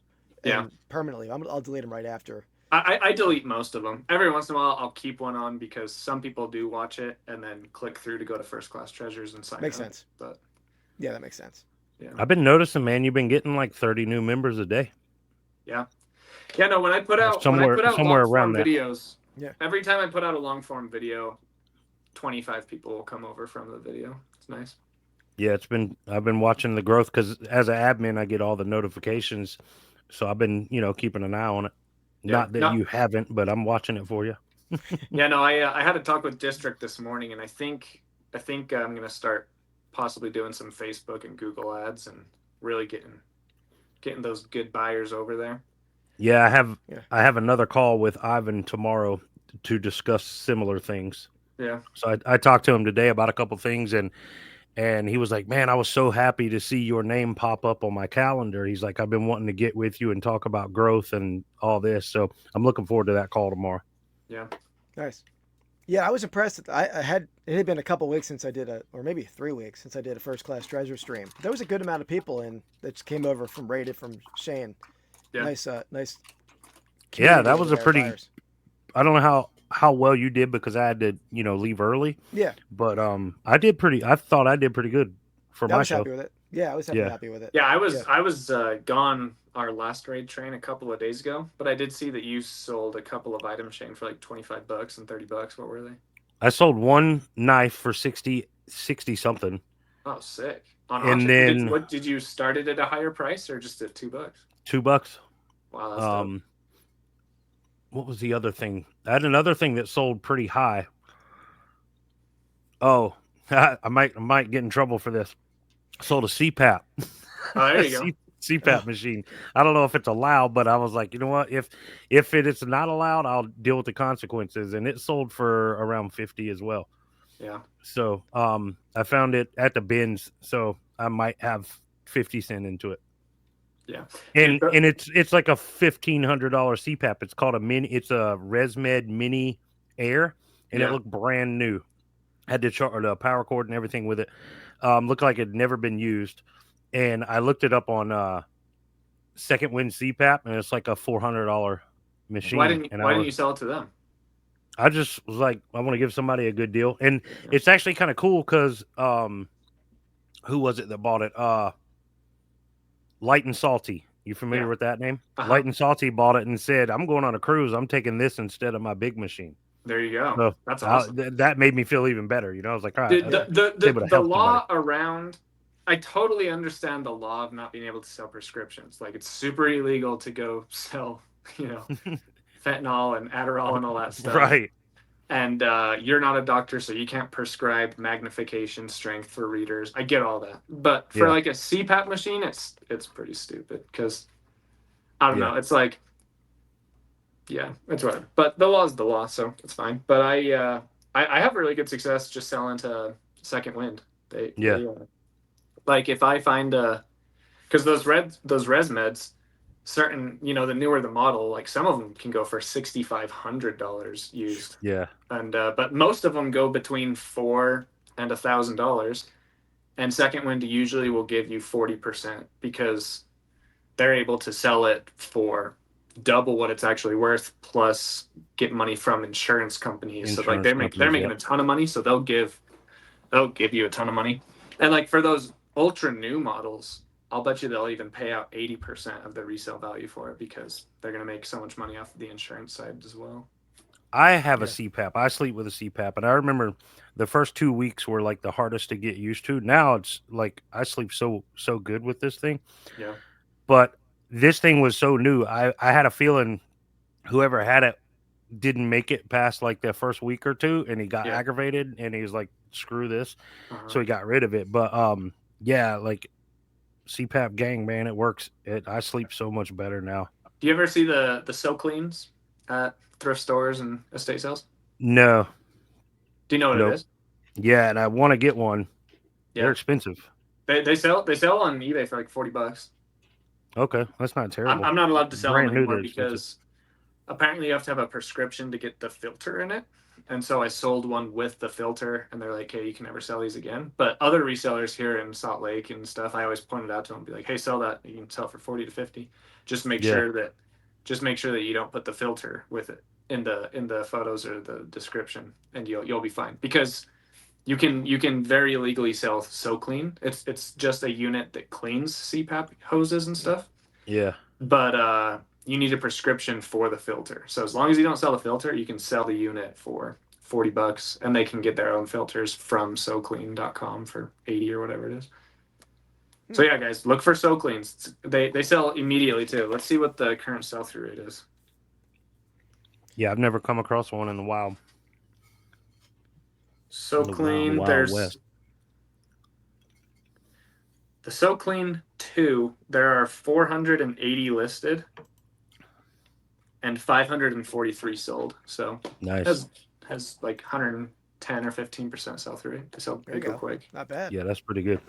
and permanently. I'll delete them right after. I delete most of them. Every once in a while, I'll keep one on because some people do watch it and then click through to go to First Class Treasures and sign Makes up. sense. But yeah, that makes sense. Yeah, I've been noticing, man, you've been getting like 30 new members a day. Yeah. No, when I put out somewhere long around form that. videos, Yeah. Every time I put out a long form video, 25 people will come over from the video. It's nice. Yeah, I've been watching the growth because as an admin, I get all the notifications. So I've been, keeping an eye on it. Not that you haven't, but I'm watching it for you. I had a talk with District this morning, and I think I'm going to start possibly doing some Facebook and Google ads and really getting those good buyers over there. Yeah, I have another call with Ivan tomorrow to discuss similar things. Yeah. So I talked to him today about a couple things, and he was like, "Man, I was so happy to see your name pop up on my calendar." He's like, "I've been wanting to get with you and talk about growth and all this." So I'm looking forward to that call tomorrow. Yeah. Nice. Yeah, I was impressed. It had been a couple weeks since I did or maybe 3 weeks since I did a First Class Treasure stream. There was a good amount of people that came over from Shane. Yeah. Nice. Yeah, that was a pretty. Buyers. I don't know how well you did because I had to leave early. Yeah. But I thought I did pretty good for my show. I was happy with it. Yeah, I was happy with it. Yeah, I was gone our last raid train a couple of days ago, but I did see that you sold a couple of items, Shane, for like $25 and $30. What were they? I sold one knife for 60 something. Oh, sick! On and auction. then did you start it at a higher price or just at $2? $2. Wow, that's dope. What was the other thing? I had another thing that sold pretty high. Oh, I might get in trouble for this. I sold a CPAP. Oh, there you go. CPAP machine. I don't know if it's allowed, but I was like, you know what? If it is not allowed, I'll deal with the consequences. And it sold for around 50 as well. Yeah. So I found it at the bins, so I might have 50 cents into it. Yeah. And it's like a $1,500 CPAP. It's called it's a ResMed Mini Air, and it looked brand new. Had the power cord and everything with it. Looked like it had never been used. And I looked it up on Second Wind CPAP, and it's like a $400 machine. Why didn't you sell it to them? I just was like, I want to give somebody a good deal. And it's actually kind of cool because who was it that bought it? Light and Salty. You familiar with that name? Uh-huh. Light and Salty bought it and said, I'm going on a cruise. I'm taking this instead of my big machine. There you go. So that's awesome. That made me feel even better. I was like, all right. The law around, I totally understand the law of not being able to sell prescriptions. Like it's super illegal to go sell, fentanyl and Adderall and all that stuff. Right. And you're not a doctor, so you can't prescribe magnification strength for readers. I get all that, but for like a CPAP machine, it's pretty stupid because I don't know. It's like, it's whatever. But the law is the law, so it's fine. But I have really good success just selling to Second Wind. They like if I find because those ResMeds, certain, the newer the model, like some of them can go for $6,500 used. Yeah. And but most of them go between $400 and $1,000. And Second Wind usually will give you 40% because they're able to sell it for double what it's actually worth, plus get money from insurance companies. So like they're making a ton of money, so they'll give you a ton of money. And like for those ultra new models, I'll bet you they'll even pay out 80% of the resale value for it because they're going to make so much money off of the insurance side as well. I have a CPAP. I sleep with a CPAP. And I remember the first 2 weeks were like the hardest to get used to. Now it's like I sleep so good with this thing. Yeah. But this thing was so new. I had a feeling whoever had it didn't make it past like the first week or two, and he got Yeah. aggravated, and he was like, "Screw this," Uh-huh. so he got rid of it. But yeah, like CPAP gang, man, it works. I sleep so much better now. Do you ever see the So Cleans at thrift stores and estate sales? No, Do you know what it nope. is? Yeah, and I want to get one. They're Yeah. expensive. They sell on eBay for like $40. Okay, that's not I'm terrible. I'm not allowed to sell them Brand new, anymore they're expensive. because apparently you have to have a prescription to get the filter in it. And so I sold one with the filter, and they're like, "Hey, you can never sell these again." But other resellers here in Salt Lake and stuff, I always pointed out to them, be like, "Hey, sell that. You can sell for 40 to 50. Just make Yeah, sure that, just make sure that you don't put the filter with it in the photos or the description, and you'll be fine because you can very illegally sell So Clean. It's just a unit that cleans CPAP hoses and stuff, yeah, but you need a prescription for the filter. So as long as you don't sell the filter, you can sell the unit for $40, and they can get their own filters from SoClean.com for 80 or whatever it is. So yeah, guys, look for So Cleans. They sell immediately too. Let's see what the current sell through rate is. yeah. I've never come across one in the wild. So In the wild, Clean, wild there's west. the So Clean 2. There are 480 listed and 543 sold. So Nice. has like 110 or 15% sell through rate. There you They go go. quick. Not bad. Yeah, that's pretty good.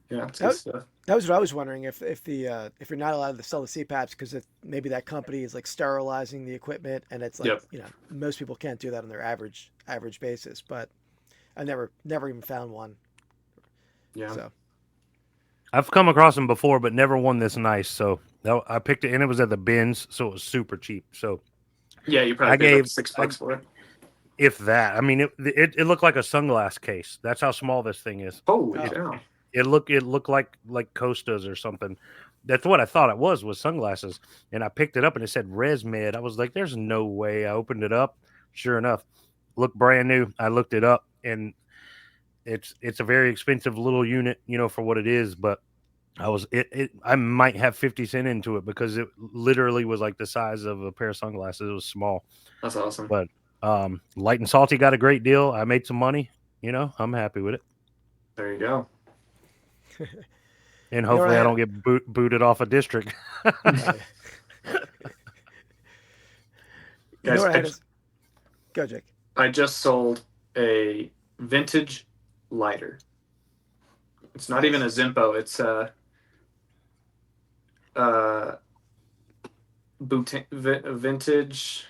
Yeah, it's good stuff. That was what I was wondering if you're not allowed to sell the CPAPs because maybe that company is like sterilizing the equipment and it's like Yep. most people can't do that on their average basis. But I never even found one. Yeah. So I've come across them before, but never one this nice. So I picked it, and it was at the bins, so it was super cheap. So Yeah, you probably I paid like gave, $6 for it. if that. I mean, it looked like a sunglass case. That's how small this thing is. Holy oh cow. It looked like Costas or something. That's what I thought it was sunglasses. And I picked it up, and it said ResMed. I was like, "There's no way." I opened it up. Sure enough, looked brand new. I looked it up, and it's a very expensive little unit, for what it is. But I might have 50 cents into it because it literally was like the size of a pair of sunglasses. It was small, That's awesome. but Light and Salty got a great deal. I made some money. I'm happy with it, There you go. and what hopefully I I had? don't get booted off a district. Uh, you know Guys, what I had? Go, Jake. I just sold a vintage lighter. It's not even a Nice. Zimpo. It's a vintage.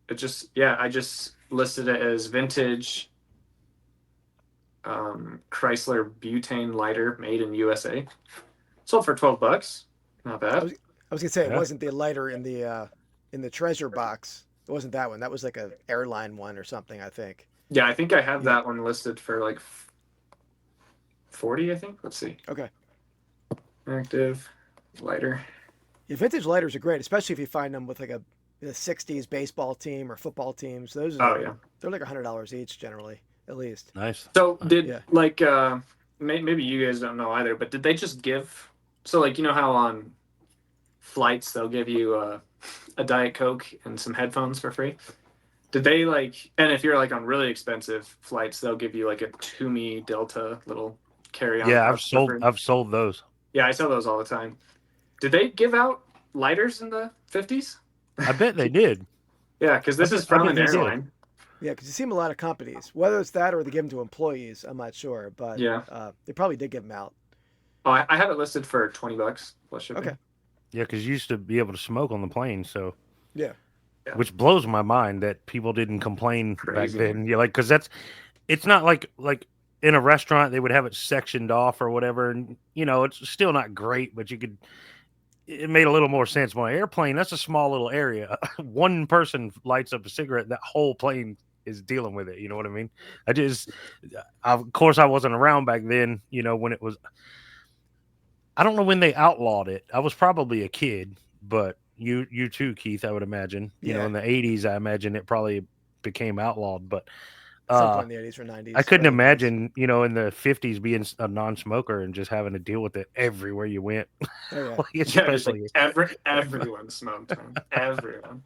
I just listed it as vintage Chrysler butane lighter made in USA. Sold for $12. Not I bad. was I was gonna say it Yeah, wasn't the lighter in the treasure box. It wasn't that one. That was like a airline one or something. I think. Yeah, I think I have Yeah. that one listed for like 40, I think. Let's see. Okay. Active lighter. Yeah, vintage lighters are great, especially if you find them with like a '60s baseball team or football teams. Those Oh are yeah. they're like $100 each generally, at least. nice. So did Yeah. like maybe you guys don't know either, but did they just give, so like how on flights they'll give you a Diet Coke and some headphones for free? Did they like, and if you're like on really expensive flights, they'll give you like a Toomey Delta little carry-on Yeah, I've pouch for sold free? I've sold those. Yeah, I sell those all the time. Did they give out lighters in the 50s? I bet they did. Yeah, because I this bet, is I from bet an they did. airline. Yeah, because you see them in a lot of companies. Whether it's that or they give them to employees, I'm not sure, but Yeah. they probably did give them out. Oh, I have it listed for $20 plus shipping. Okay. Yeah, because you used to be able to smoke on the plane, so Yeah. Yeah. which blows my mind that people didn't complain back Crazy. then. Yeah, like because it's not like in a restaurant they would have it sectioned off or whatever, and it's still not great, but it made a little more sense. On an airplane, that's a small little area. One person lights up a cigarette, that whole plane is dealing with it. You know what I mean? Of course, I wasn't around back then. When it was. I don't know when they outlawed it. I was probably a kid, but you too, Keith. I would imagine. Yeah. In the '80s, I imagine it probably became outlawed. But At some point Uh, in the 80s or I 90s, couldn't early 90s. imagine, in the 50s being a non-smoker and just having to deal with it everywhere you went. Oh yeah, Like, Yeah, just like especially. everyone smoked, man. Everyone.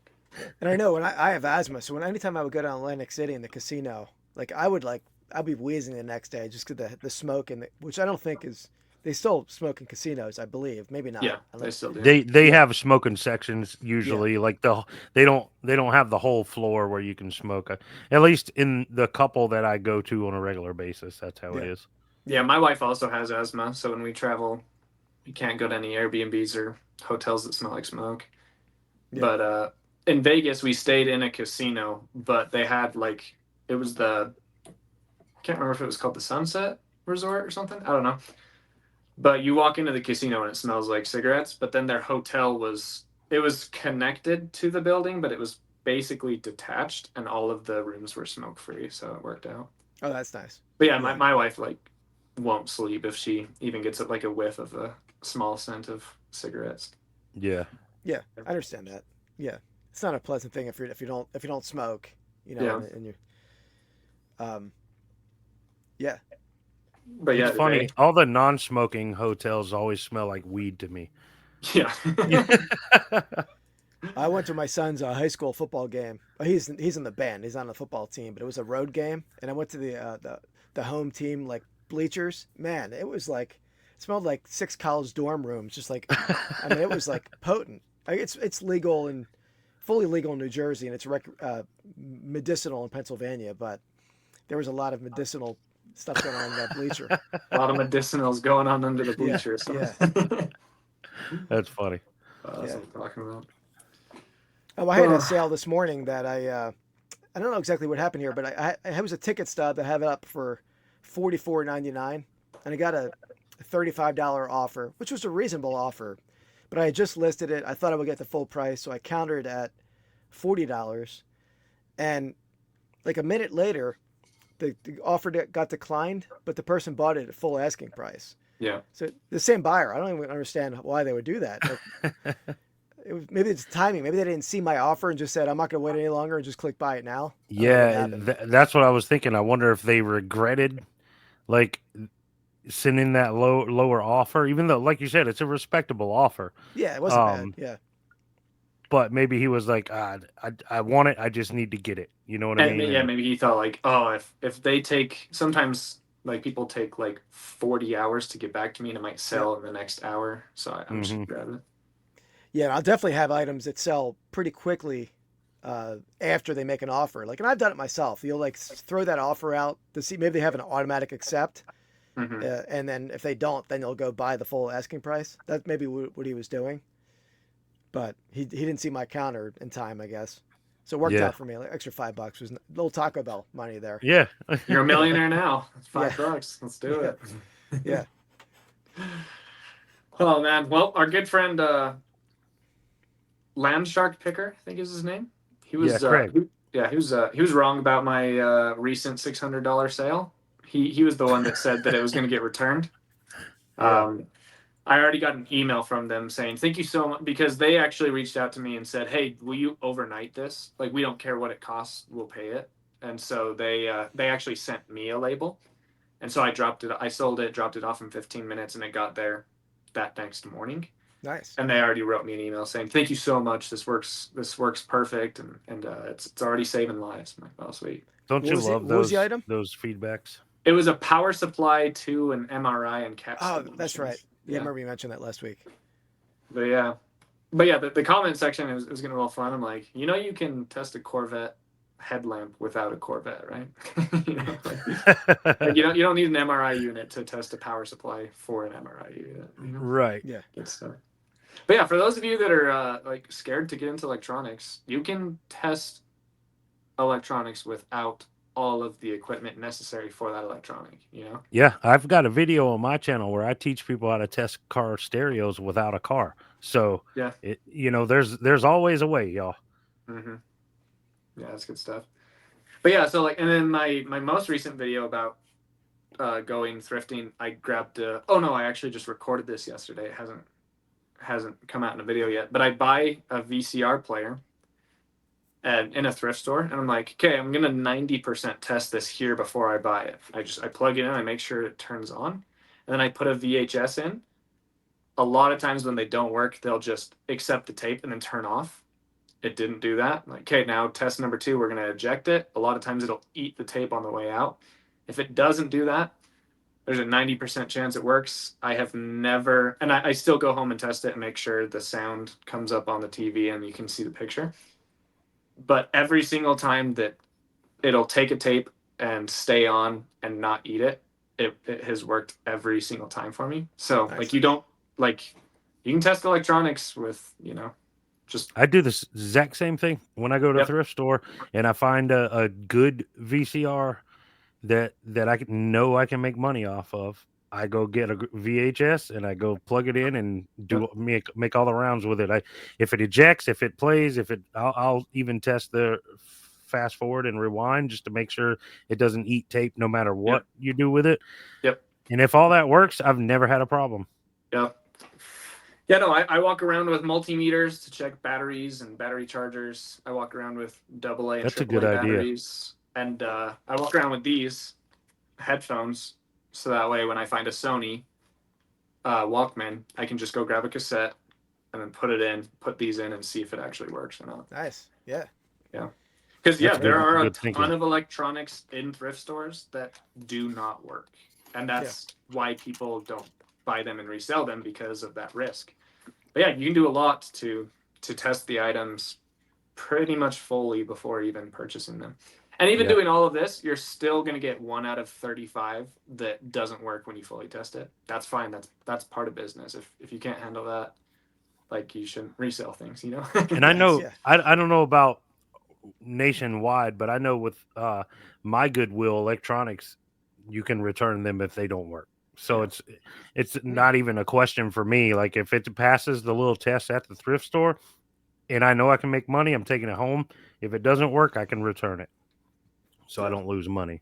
and I know when I have asthma, so anytime I would go down Atlantic City in the casino, like I'd be wheezing the next day just because the smoke which I don't think is they still smoke in casinos, I believe, maybe not. Yeah, they still do. They Yeah, have smoking sections yeah, usually. Like they don't have the whole floor where you can smoke. At least in the couple that I go to on a regular basis, that's how it yeah, is. Yeah, my wife also has asthma, so when we travel, we can't go to any Airbnbs or hotels that smell like smoke. yeah. But in Vegas, we stayed in a casino, but they had like it was the I can't remember if it was called the Sunset Resort or something. I don't know. But you walk into the casino and it smells like cigarettes. But then their hotel was connected to the building, but it was basically detached, and all of the rooms were smoke free, so it worked out. Oh, that's nice. But yeah, my, Yeah, my wife like won't sleep if she even gets like a whiff of a small scent of cigarettes. Yeah. yeah. I understand that. Yeah, it's not a pleasant thing if you don't smoke, Yeah, and you um yeah. but It's yeah, funny. All the non-smoking hotels always smell like weed to me. yeah. Yeah. I went to my son's high school football game. He's in the band. He's on the football team, but it was a road game, and I went to the home team like bleachers. Man, it smelled like 6 college dorm rooms. Just like, I mean, it was like potent. It's legal and fully legal in New Jersey, and it's medicinal in Pennsylvania. But there was a lot of medicinal stuff going on in that bleacher. A lot of medicinals going on under the Yeah, bleachers. yeah, That's funny. That's yeah. what I'm talking about. Oh, I had a sale this morning that I don't know exactly what happened here, but I was a ticket stub that had it up for $44.99, and I got a $35 offer, which was a reasonable offer. But I had just listed it. I thought I would get the full price, so I countered at $40. And like a minute later, the offer got declined, but the person bought it at full asking price. Yeah. So the same buyer. I don't even understand why they would do that. Like, maybe it's timing. Maybe they didn't see my offer and just said, "I'm not going to wait any longer," and just click buy it now. I don't know what Yeah, happened. that's what I was thinking. I wonder if they regretted like sending that lower offer, even though, like you said, it's a respectable offer. Yeah, it wasn't bad. Um, Yeah, but maybe he was like, I want it. I just need to get it. You know what I And mean? yeah, And maybe he thought like, oh, if they take sometimes like people take like 40 hours to get back to me and it might yep, sell in the next hour. So I'm just hmm gonna grab it. yeah. I'll definitely have items that sell pretty quickly after they make an offer. Like, and I've done it myself. You'll like throw that offer out to see maybe they have an automatic accept, Hmm. and then if they don't, then you'll go buy the full asking price. That's maybe what he was doing, but he didn't see my counter in time, I guess. So it worked yeah, out for me. Like extra $5 was a little Taco Bell money there. yeah, You're a millionaire now. It's Yeah, $5. Let's do yeah, it. yeah. Oh man. Well, our good friend Land Shark Picker, I think is his name. He yeah. was Craig. he was wrong about my recent $600 sale. He was the one that said that it was going to get returned. Yeah. Um, I already got an email from them saying thank you so much because they actually reached out to me and said, "Hey, will you overnight this? Like, we don't care what it costs, we'll pay it." And so they actually sent me a label, and so I dropped it. I sold it, dropped it off in 15 minutes, and it got there that next morning. Nice. And they already wrote me an email saying, "Thank you so much. This works perfect, and it's already saving lives." I'm like, "Oh, sweet." Don't What you was it? love What was the those item? those feedbacks? It was a power supply to an MRI and CAT Oh, scan that's machine. right. Yeah, I Yeah, remember you mentioned that last week. but yeah, the comment section is getting a little fun. I'm like, you can test a Corvette headlamp without a Corvette, right? Like you don't need an MRI unit to test a power supply for an MRI unit. Right. Yeah. Good stuff. But yeah, for those of you that are like scared to get into electronics, you can test electronics without all of the equipment necessary for that electronic. Yeah, I've got a video on my channel where I teach people how to test car stereos without a car. So Yeah. there's always a way, y'all. Hmm. Yeah, that's good stuff. But yeah, so like, and then my most recent video about going thrifting, I grabbed. Oh no, I actually just recorded this yesterday. It hasn't come out in a video yet. But I buy a VCR player, and in a thrift store, and I'm like, okay, I'm gonna 90% test this here before I buy it. I plug it in, I make sure it turns on, and then I put a VHS in. A lot of times when they don't work, they'll just accept the tape and then turn off. It didn't do that. Like, okay, now test number 2, we're gonna eject it. A lot of times it'll eat the tape on the way out. If it doesn't do that, there's a 90% chance it works. I have never, and I still go home and test it and make sure the sound comes up on the TV and you can see the picture. But every single time that it'll take a tape and stay on and not eat it, it has worked every single time for me. So Nice. like you don't like you can test electronics with, just I do the exact same thing when I go to a yep, thrift store and I find a good VCR that I know I can make money off of. I go get a VHS and I go plug it in and yep, do make all the rounds with it. If it ejects, if it plays, if it I'll even test the fast forward and rewind just to make sure it doesn't eat tape no matter what yep, you do with it. yep, And if all that works, I've never had a problem. yep. Yeah, no, I walk around with multimeters to check batteries and battery chargers. I walk around with AA and That's a good AAA idea. batteries. And I walk around with these headphones so that way when I find a Sony Walkman, I can just go grab a cassette and then put it in, put these in, and see if it actually works or not. Nice. Yeah. Yeah. Because, That's yeah, there are a good ton thinking. of electronics in thrift stores that do not work. And Yeah. that's why people don't buy them and resell them because of that risk. But yeah, you can do a lot to test the items pretty much fully before even purchasing them. And even Yeah. doing all of this, you're still going to get 1 out of 35 that doesn't work when you fully test it. That's fine. That's part of business. If you can't handle that, like you shouldn't resell things, you know? And I Nice. know Yeah. I don't know about nationwide, but I know with my Goodwill electronics, you can return them if they don't work. So Yeah. it's not even a question for me. Like if it passes the little test at the thrift store and I know I can make money, I'm taking it home. If it doesn't work, I can return it. So I Yeah. don't lose money.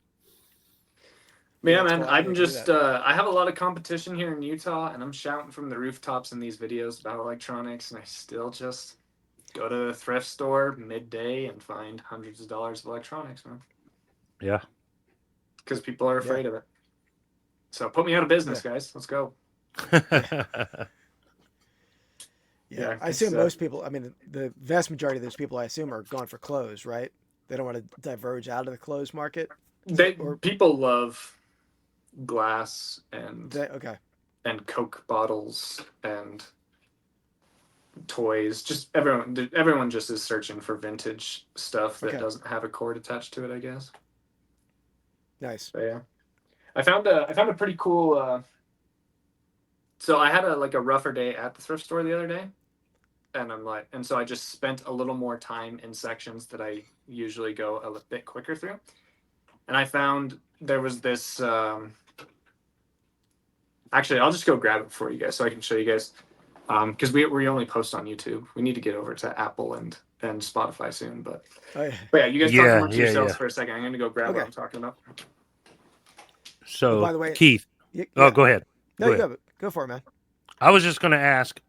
Yeah. Yeah, It's man. wild. I'm They can do just that. I have a lot of competition here in Utah, and I'm shouting from the rooftops in these videos about electronics, and I still just go to the thrift store midday and find hundreds of dollars of electronics, man, Yeah. because people are Yeah. afraid of it. So put me out of Yeah. business, guys. Let's go. Yeah. Yeah. Yeah, I it's assume most people, I mean, the vast majority of those people, I assume, are going for clothes, right? They don't want to diverge out of the clothes market. they Or people love glass they, okay. and Coke bottles and toys. Just everyone just is searching for vintage stuff that Okay. doesn't have a cord attached to it, I guess. Nice. But yeah, I found a pretty cool. So I had a rougher day at the thrift store the other day, and so I just spent a little more time in sections that I usually go a bit quicker through, and I found there was this. Actually, I'll just go grab it for you guys so I can show you guys. Because we only post on YouTube. We need to get over to Apple and Spotify soon. But Oh, yeah. but yeah, you guys talk Yeah, amongst yeah, yourselves yeah. for a second. I'm gonna go grab what Okay. I'm talking about. Oh, So by the way, Keith, oh, yeah. go ahead. No, Go you ahead. go for it, man. I was just going to ask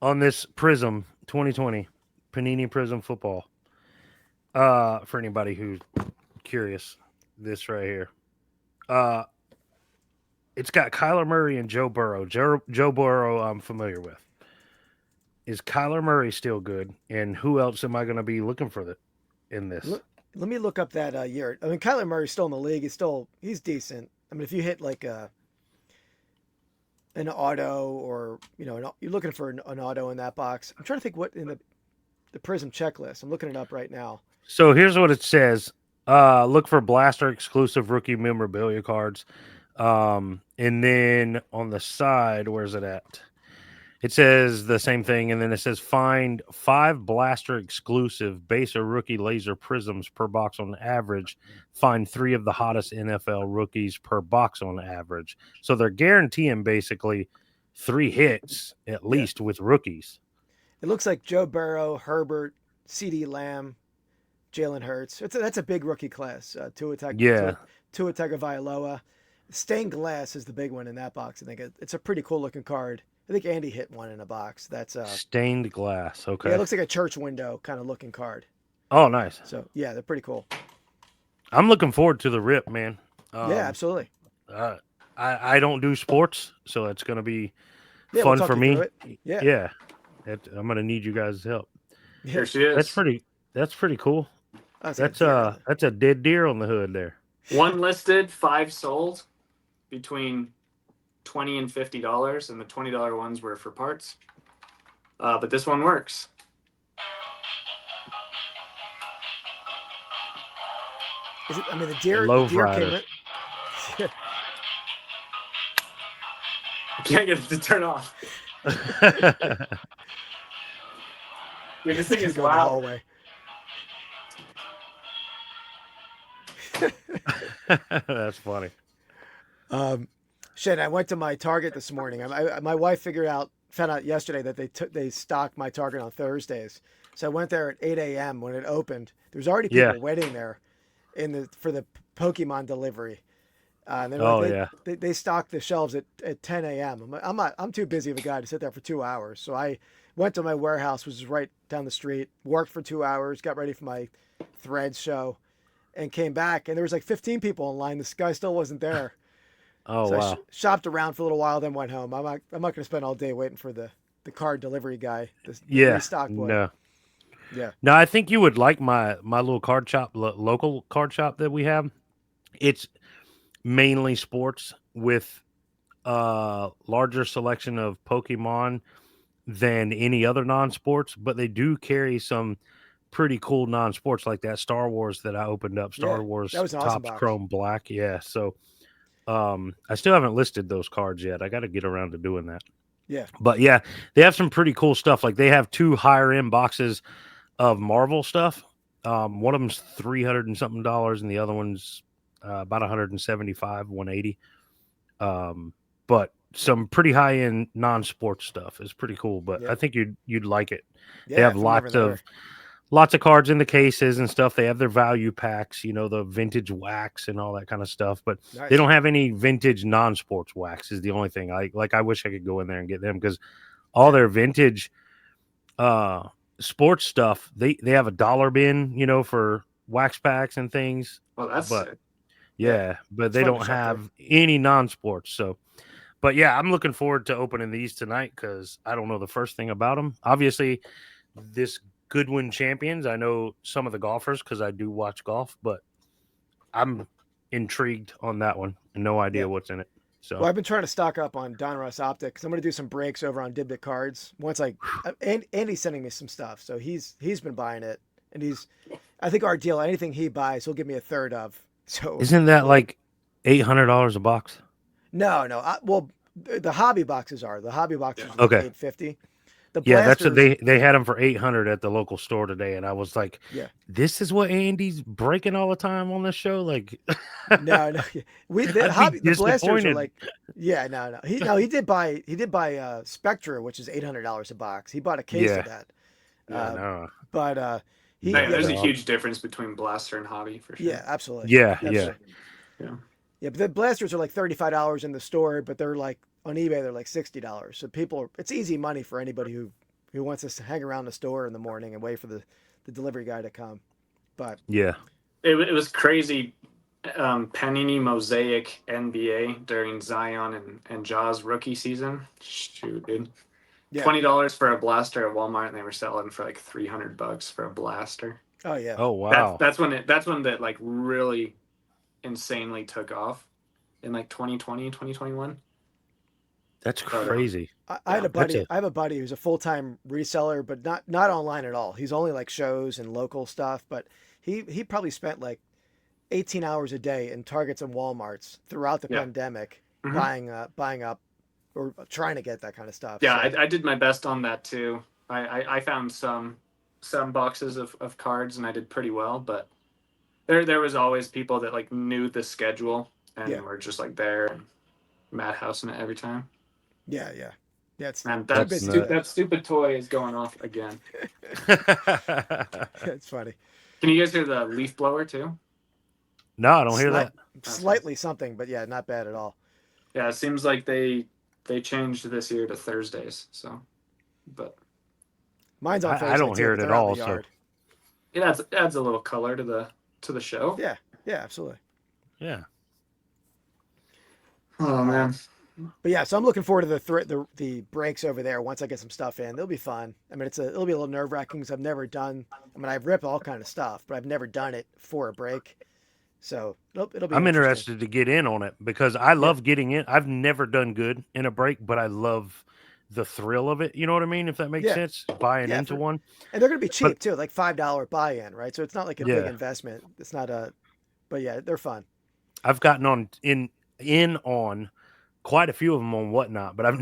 on this Prism 2020 Panini Prism football. For anybody who's curious, this right here. Uh, it's got Kyler Murray and Joe Burrow. Joe Burrow, I'm familiar with. Is Kyler Murray still good? And who else am I going to be looking for in this? Let me look up that year. I mean, Kyler Murray's still in the league. He's decent. I mean, if you hit like an auto or you're looking for an auto in that box. I'm trying to think what in the Prism checklist. I'm looking it up right now. So here's what it says. Look for Blaster exclusive rookie memorabilia cards. And then on the side, where's it at? It says the same thing, and then it says find 5 Blaster exclusive base or rookie laser prisms per box on average. Find 3 of the hottest NFL rookies per box on average. So they're guaranteeing basically 3 hits at Yeah, least with rookies. it looks like Joe Burrow, Herbert, C.D. Lamb, Jalen Hurts. That's a big rookie class. Yeah, Tua Tagovailoa. Stained glass is the big one in that box. I think it's a pretty cool looking card. I think Andy hit one in a box. That's stained glass. yeah, it Okay. looks like a church window kind of looking card. Oh, nice. So yeah, they're pretty cool. I'm looking forward to the rip, man. Yeah, Um, absolutely. uh, I don't do sports, so it's gonna be Yeah, we'll fun talk for you through me. it. Yeah, Yeah, I'm gonna need you guys' help. yeah. Here she That's is. pretty. That's pretty cool. I was like a deer on it. That's a dead deer on the hood there. One listed, 5 sold, between $20 and $50, and the $20 ones were for parts. But this one works. Is it? I mean, A the low deer rider. came in. I can't get it to turn off. Dude, this thing Gonna is go in the loud. hallway. That's funny. Shit, I went to my Target this morning. My wife found out yesterday that they stocked my Target on Thursdays. So I went there at 8 a.m. when it opened. There's already Yeah. people waiting there for the Pokemon delivery. And they're like Oh yeah. they stocked the shelves at 10 a.m. I'm too busy of a guy to sit there for 2 hours. So I went to my warehouse, which is right down the street, worked for 2 hours, got ready for my Threads show, and came back. And there was like 15 people in line. This guy still wasn't there. Oh So I wow. shopped around for a little while, then went home. I'm not going to spend all day waiting for the card delivery guy, the Yeah. restock boy. No. Yeah, No, I think you would like my little card shop, local card shop that we have. It's mainly sports with larger selection of Pokemon than any other non-sports, but they do carry some pretty cool non-sports like that Star Wars that I opened up, yeah, Star that Wars was an awesome Topps box. Chrome Black. Yeah, so I still haven't listed those cards yet. I got to get around to doing that. Yeah, But yeah, they have some pretty cool stuff. Like they have two higher end boxes of Marvel stuff. One of them's 300 and something dollars, and the other one's about 175, 180. But some pretty high end non sports stuff is pretty cool. But yeah, I think you'd like it. They yeah. have If I'm ever there, lots of cards in the cases and stuff. They have their value packs, the vintage wax and all that kind of stuff. But they nice. don't have any vintage non sports wax. Is the only thing. I wish I could go in there and get them because all Yeah, their vintage uh sports stuff they have a dollar bin for wax packs and things, Well, that's but sick. yeah. but It's they fun to don't shop through. have any non-sports. So but yeah, I'm looking forward to opening these tonight because I don't know the first thing about them. Obviously this Goodwin Champions, I know some of the golfers because I do watch golf, but I'm intrigued on that one and no Yeah. idea what's in it. Well, So I've been trying to stock up on Donruss Optics. I'm going to do some breaks over on Dibit Cards. Andy's sending me some stuff, so he's been buying it, and I think our deal, anything he buys, he'll give me a third of. So isn't that like $800 a box? no. Well, the hobby boxes are. The hobby boxes Yeah. are like Okay. 850. The Yeah, that's blasters, they had them for 800 at the local store today, and I was like, yeah. "This is what Andy's breaking all the time on this show." Like, No. I'd be The blasters are disappointed. like, yeah, no. He did buy Spectra, which is $800 a box. He bought a case Yeah, of that. yeah, Uh, no, but Hey, yeah, there's a no, huge difference between blaster and hobby for sure. yeah, absolutely, yeah, yeah, absolutely. Yeah. Yeah, but the blasters are like $35 in the store, but they're like on eBay they're like $60. So it's easy money for anybody who wants us to hang around the store in the morning and wait for the delivery guy to come. But yeah. It was crazy. Panini Mosaic NBA during Zion and Jaws rookie season. Shoot, dude. yeah, $20 for a blaster at Walmart, and they were selling for like $300 for a blaster. oh yeah, Oh That's wow, that's when that like really insanely took off in like 2020, 2021. that's But crazy. I had yeah, a That's buddy. I have a buddy who's a full time reseller, but not online at all. He's only like shows and local stuff. But he probably spent like 18 hours a day in Targets and WalMarts throughout the yeah. pandemic, Mhm. buying up or trying to get that kind of stuff. Yeah, So I did my best on that too. I found some boxes of cards and I did pretty well, but there was always people that like knew the schedule yeah, and were just like there and madhousing it every time. yeah. It's And too that's busy for nuts. that. that stupid toy is going off again. It's funny. Can you guys hear the leaf blower too? No, I don't hear Slight, that. That's slightly something, but yeah, not bad at all. Yeah, it seems like they changed this year to Thursdays. So, but Mine's on I Thursday don't too, hear but it at they're out in all. the So yard. it adds a little color to the show. Yeah, yeah, absolutely. Yeah. Oh man. But yeah, so I'm looking forward to the breaks over there once I get some stuff in. They'll be fun. I mean, it'll be a little nerve wracking because I've never done. I mean, I've ripped all kind of stuff, but I've never done it for a break. So it'll be I'm interesting. interested to get in on it because I Yeah, love getting in. I've never done good in a break, but I love the thrill of it. You know what I mean? If that makes yeah, sense, buying yeah. into one. And they're going to be But cheap too, like $5 buy-in, right? So it's not like a big yeah, investment. It's not a, but yeah, they're fun. I've gotten in on quite a few of them on Whatnot, but I've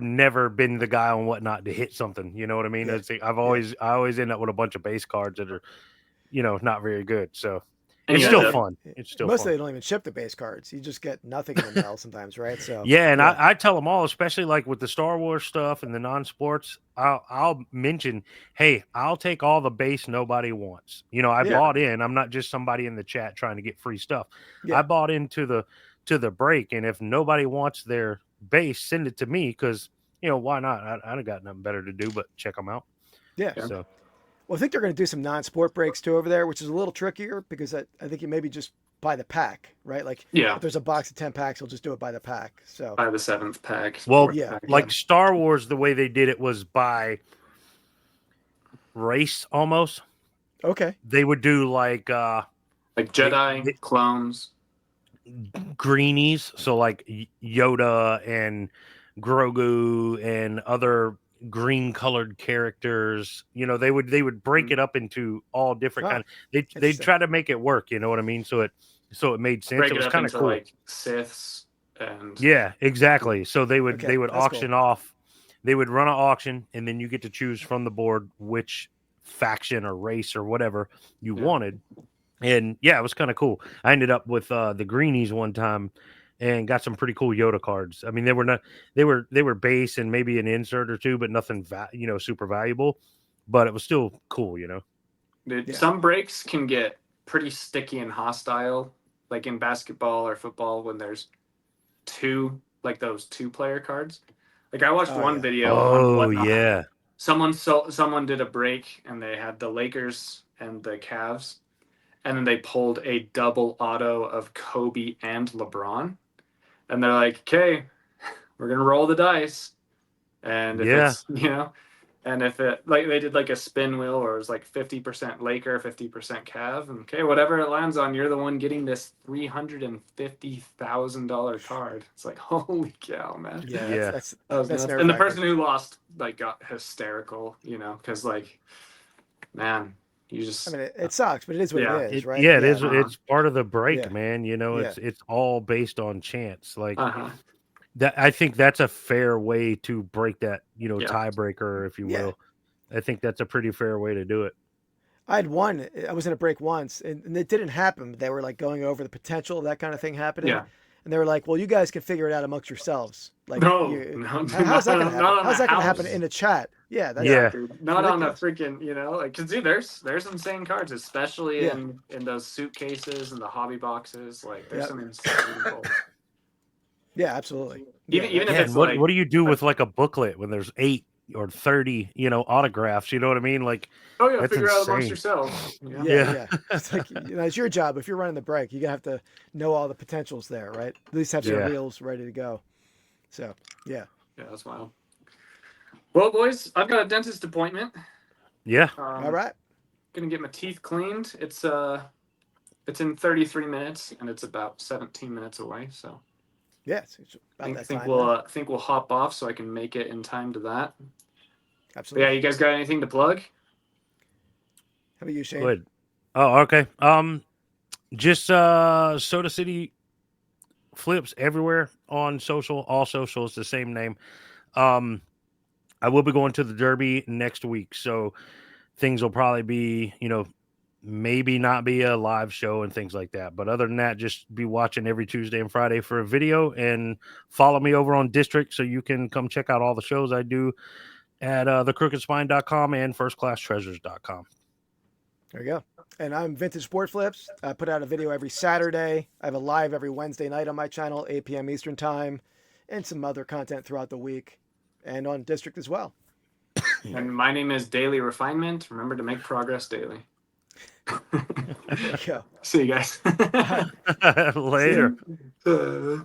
never been the guy on Whatnot to hit something. You know what I mean? Yeah, It's like I yeah. always end up with a bunch of base cards that are not very good. So And it's you Well, end still up fun. It's still most of fun. they don't even ship the base cards. You just get nothing in the mail sometimes, right? So Yeah, and yeah, I tell them all, especially like with the Star Wars stuff and the non-sports, I'll mention, hey, I'll take all the base nobody wants. I yeah, bought in. I'm not just somebody in the chat trying to get free stuff. yeah, I bought into the break, and if nobody wants their base, send it to me because why not? I don't got nothing better to do but check them out. yeah. yeah. So Well, I think they're going to do some non-sport breaks too over there, which is a little trickier because I think you maybe just buy the pack, right? Like Yeah. if there's a box of 10 packs, you'll just do it by the pack. So By the 7th pack, well, 4th yeah, pack. yeah. like Star Wars, the way they did it was by race almost. Okay. They would do like Like they Jedi, clones. greenies, so like Yoda and Grogu and other green colored characters. They would break Mm. it up into all different Oh, kind of they'd interesting. try to make it work, you know what I mean? So it made sense. Break It it was up kind of into cool. like Siths and Yeah, exactly. So they Okay, would that's cool. auction off, they would run an auction, and then you get to choose from the board which faction or race or whatever you yeah. wanted. And yeah, it was kind of cool. I ended up with the greenies one time and got some pretty cool Yoda cards. I mean, they were base and maybe an insert or two, but nothing super valuable. But it was still cool. Dude, Yeah. some breaks can get pretty sticky and hostile, like in basketball or football when there's like those 2-player cards. Like I watched Oh one yeah. video on Oh Whatnot. yeah, Someone did a break and they had the Lakers and the Cavs, and then they pulled a double auto of Kobe and LeBron, and they're like, "Okay, we're gonna roll the dice." And if yeah, it's and if it like they did like a spin wheel where it was like 50% Laker, 50% Cav, and okay, whatever it lands on, you're the one getting this $350,000 card. It's like, holy cow, man. Yeah, that's yeah, that's That was that's nuts. nerve And the wracking. person who lost like got hysterical, because like, man, you I just mean, it sucks, but it is what it yeah. is, it right? yeah it Yeah, is. Uh-huh. It's part of the break, yeah, man. yeah, It's all based on chance. Like Uh-huh. that, I think that's a fair way to break that Yeah. tiebreaker, if you yeah. will. I think that's a pretty fair way to do it. I had one. I was in a break once, and it didn't happen. They were like going over the potential of that kind of thing happening, Yeah. and they were like, "Well, you guys can figure it out amongst yourselves. Like, No, you, no, how's that going to happen? not on a How's that going to happen house. in a chat? Yeah, Yeah, Yeah, dude. it's Not on a ridiculous. freaking, like, cause dude, there's insane cards, especially Yeah, in those suitcases and the hobby boxes. Like, there's yeah, some insane pulls. yeah, absolutely. Even Yeah, even if yeah. it's And what like, do you do a, with like a booklet when there's 8 or 30 autographs? You know what I mean? Like oh yeah, that's figure out amongst insane. yourselves. Yeah, yeah, Yeah, yeah. It's like it's your job. If you're running the break, you have to know all the potentials there, right? At least have some yeah, yeah, wheels ready to go. So, yeah. yeah. That's wild. Well, boys, I've got a dentist appointment. yeah. All right. Gonna get my teeth cleaned. It's in 33 minutes, and it's about 17 minutes away. So Yes, it's about think that think time we'll then. think we'll hop off so I can make it in time to that. But yeah, Absolutely. you guys got anything to plug? How about you, Go Shane? ahead. Oh, okay. Just Soda City Flips everywhere on social. All social is the same name. Um, I will be going to the Derby next week, so things will probably be, maybe not be a live show and things like that. But other than that, just be watching every Tuesday and Friday for a video and follow me over on District so you can come check out all the shows I do at thecrookedspine.com and firstclasstreasures.com. There you go. And I'm Vintage Sport Flips. I put out a video every Saturday. I have a live every Wednesday night on my channel, 8 p.m. Eastern Time, and some other content throughout the week and on District as well. And my name is Daily Refinement. Remember to make progress daily. There you go. See you guys. All right. See ya. Later. Uh,